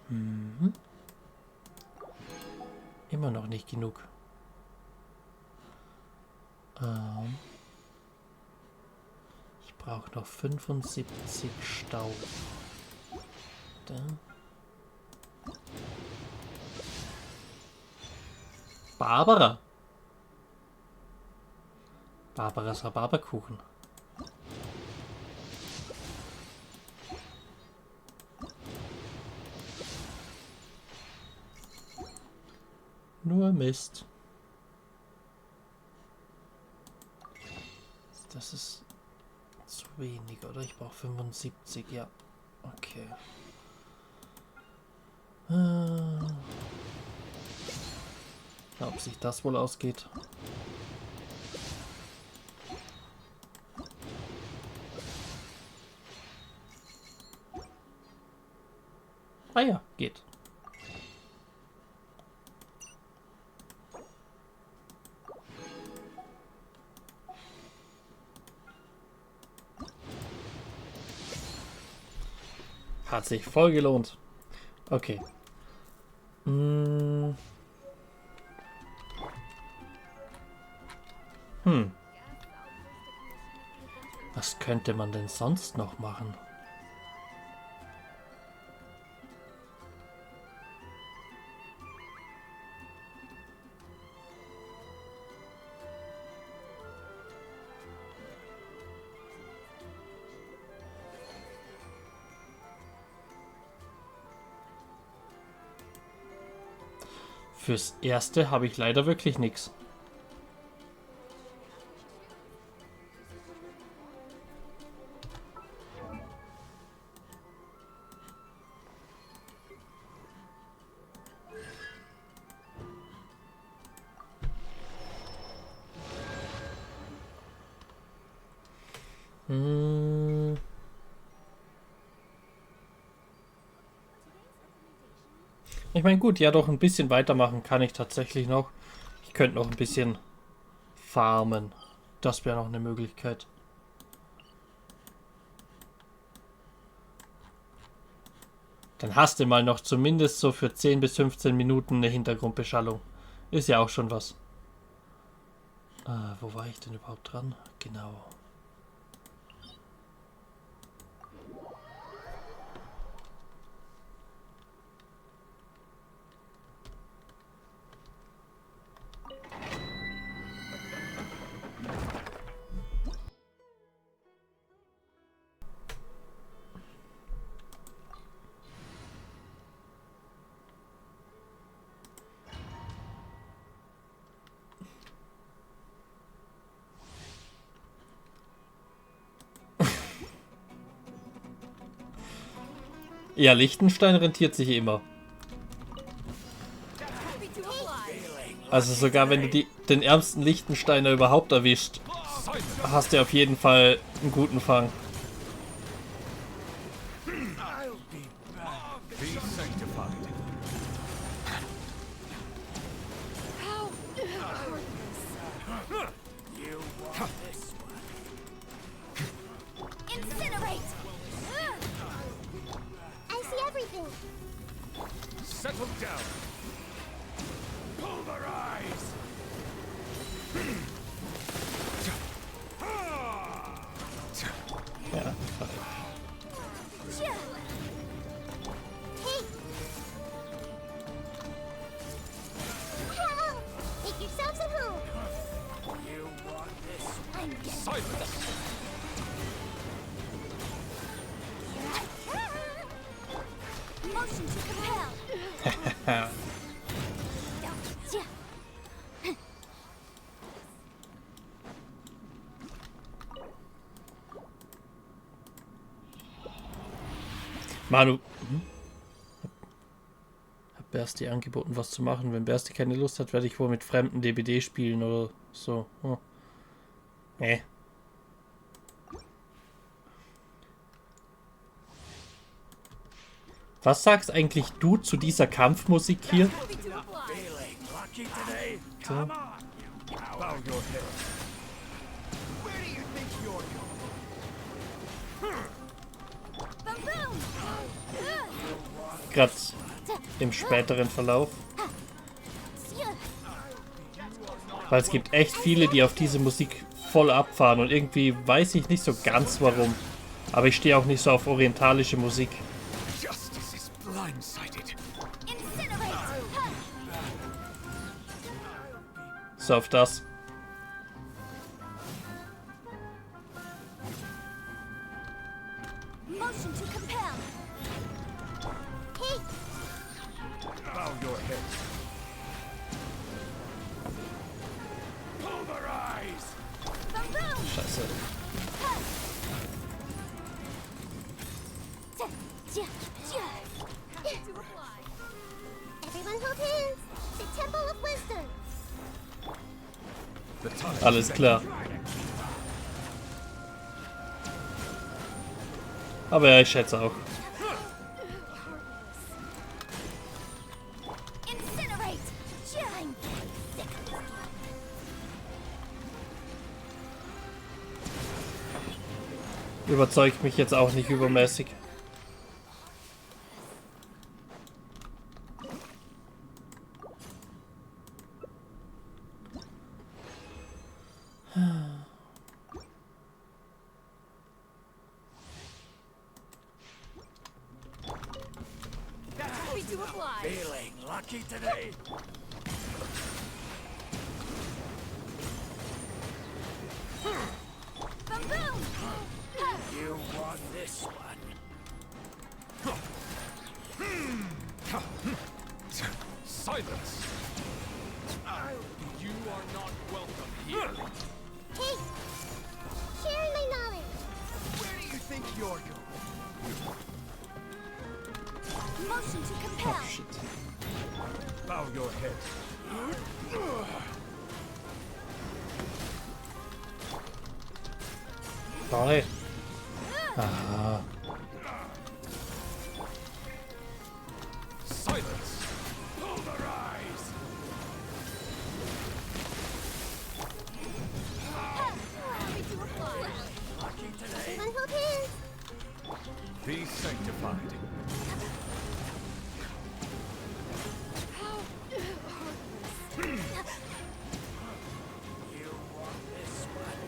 Speaker 1: Mhm. Immer noch nicht genug. Ich brauche noch 75 Staub. Da. Barbara. Barbaras Rhabarberkuchen. Nur Mist. Das ist zu wenig, oder? Ich brauche 75, ja. Okay. Ob sich das wohl ausgeht. Ah ja, geht. Hat sich voll gelohnt. Okay. Was könnte man denn sonst noch machen? Fürs Erste habe ich leider wirklich nichts. Ich meine, gut, ja doch, ein bisschen weitermachen kann ich tatsächlich noch. Ich könnte noch ein bisschen farmen. Das wäre noch eine Möglichkeit. Dann hast du mal noch zumindest so für 10 bis 15 Minuten eine Hintergrundbeschallung. Ist ja auch schon was. Wo war ich denn überhaupt dran? Genau. Ja, Liechtenstein rentiert sich immer. Also sogar wenn du den ärmsten Liechtensteiner überhaupt erwischt, hast du auf jeden Fall einen guten Fang.
Speaker 3: Settle down. Pull the Silence! Motion to compel.
Speaker 1: Manu. Hab Bersti angeboten, was zu machen. Wenn Bersti keine Lust hat, werde ich wohl mit fremden DBD spielen oder so. Oh. Nee. Was sagst eigentlich du zu dieser Kampfmusik hier? So. Gerade im späteren Verlauf. Weil es gibt echt viele, die auf diese Musik voll abfahren und irgendwie weiß ich nicht so ganz warum. Aber ich stehe auch nicht so auf orientalische Musik. So auf das.
Speaker 3: Motion to compel. Hey.
Speaker 7: Bow your head. Pulverize.
Speaker 1: Scheiße.
Speaker 3: Everyone hold hands. The Temple of Wisdom.
Speaker 1: Alles klar. Aber ja, ich schätze auch. Überzeugt mich jetzt auch nicht übermäßig.
Speaker 7: Feeling lucky today? You want this one? Silence! You are not welcome here.
Speaker 3: Hey! Sharing my knowledge.
Speaker 7: Where do you think you're going?
Speaker 3: Motion to compel.
Speaker 1: Oh, shit.
Speaker 7: Bow your head.
Speaker 1: Sorry. Ah.
Speaker 7: Silence! Pulverize! Lucky today?
Speaker 3: Everyone hold hands.
Speaker 7: Be sanctified. You want this one?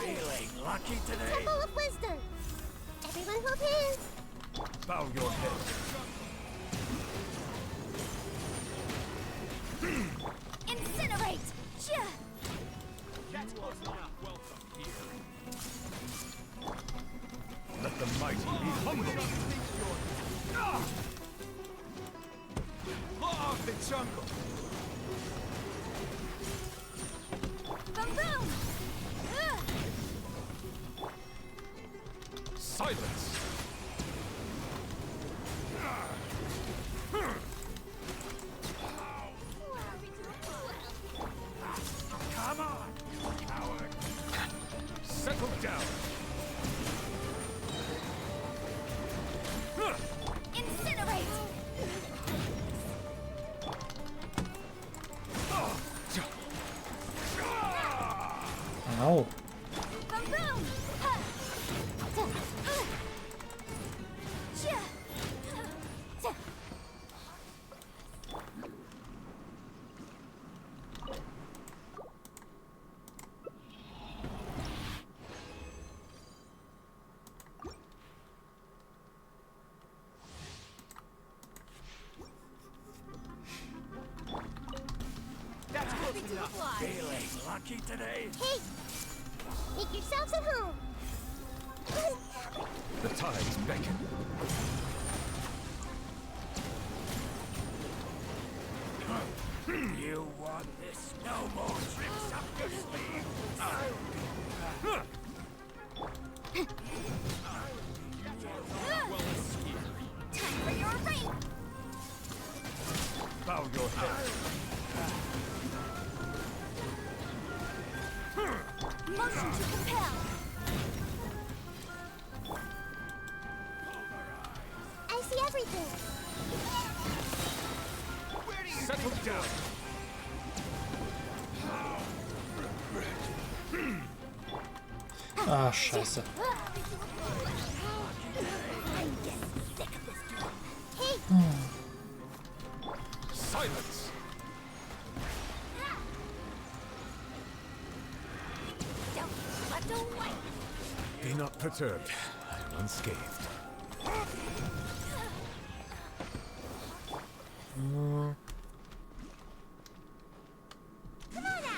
Speaker 7: Feeling lucky today?
Speaker 3: Temple of Wisdom. Everyone hold hands.
Speaker 7: Bow your head.
Speaker 3: Incinerate.
Speaker 7: Let the mighty be humble. Claw of the jungle. Silence. Come on, you coward. Settle down.
Speaker 3: Incinerate.
Speaker 1: Au.
Speaker 3: Feeling lucky today? Hey! Make yourselves at home!
Speaker 5: The tides beckon.
Speaker 7: You want this? No more tricks up your sleeve.
Speaker 3: Time for your race!
Speaker 5: Bow your head.
Speaker 3: Motion to compel! I see everything!
Speaker 5: Settle down.
Speaker 1: Ah, scheiße.
Speaker 5: Silence.
Speaker 7: Be not perturbed. I am unscathed.
Speaker 3: Come on out!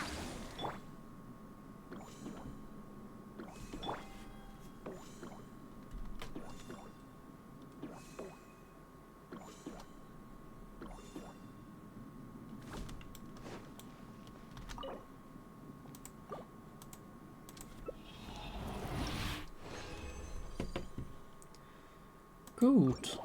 Speaker 1: Gut.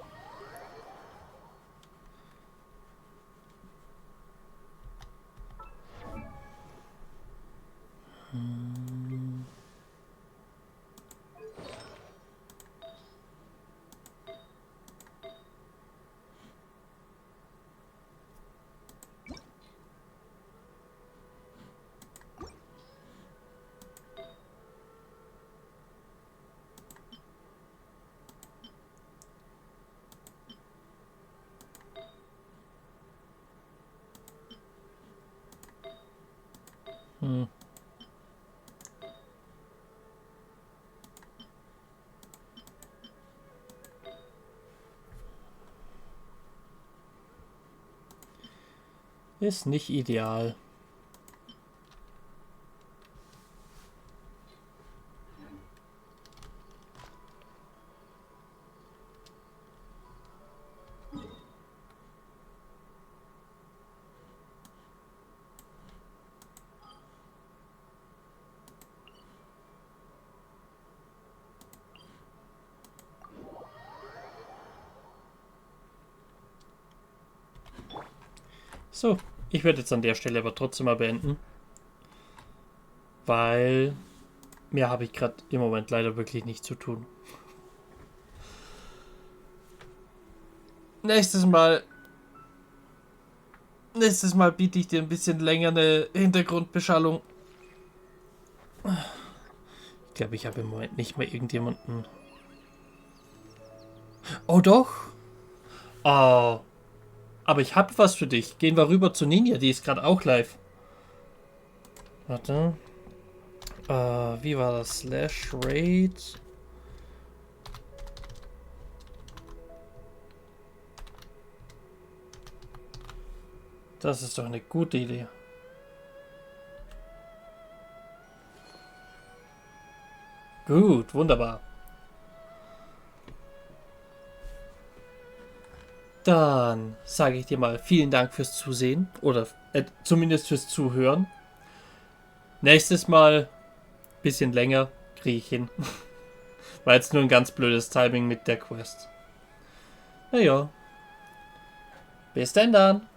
Speaker 1: Ist nicht ideal. So, ich werde jetzt an der Stelle aber trotzdem mal beenden. Weil mehr habe ich gerade im Moment leider wirklich nicht zu tun. Nächstes Mal biete ich dir ein bisschen länger eine Hintergrundbeschallung. Ich glaube, ich habe im Moment nicht mehr irgendjemanden. Oh doch. Oh. Aber ich habe was für dich. Gehen wir rüber zu Ninja, die ist gerade auch live. Warte. Wie war das? Slash Raid. Das ist doch eine gute Idee. Gut, wunderbar. Dann sage ich dir mal vielen Dank fürs Zusehen oder zumindest fürs Zuhören. Nächstes Mal bisschen länger, kriege ich hin. War jetzt nur ein ganz blödes Timing mit der Quest. Naja. Bis denn dann.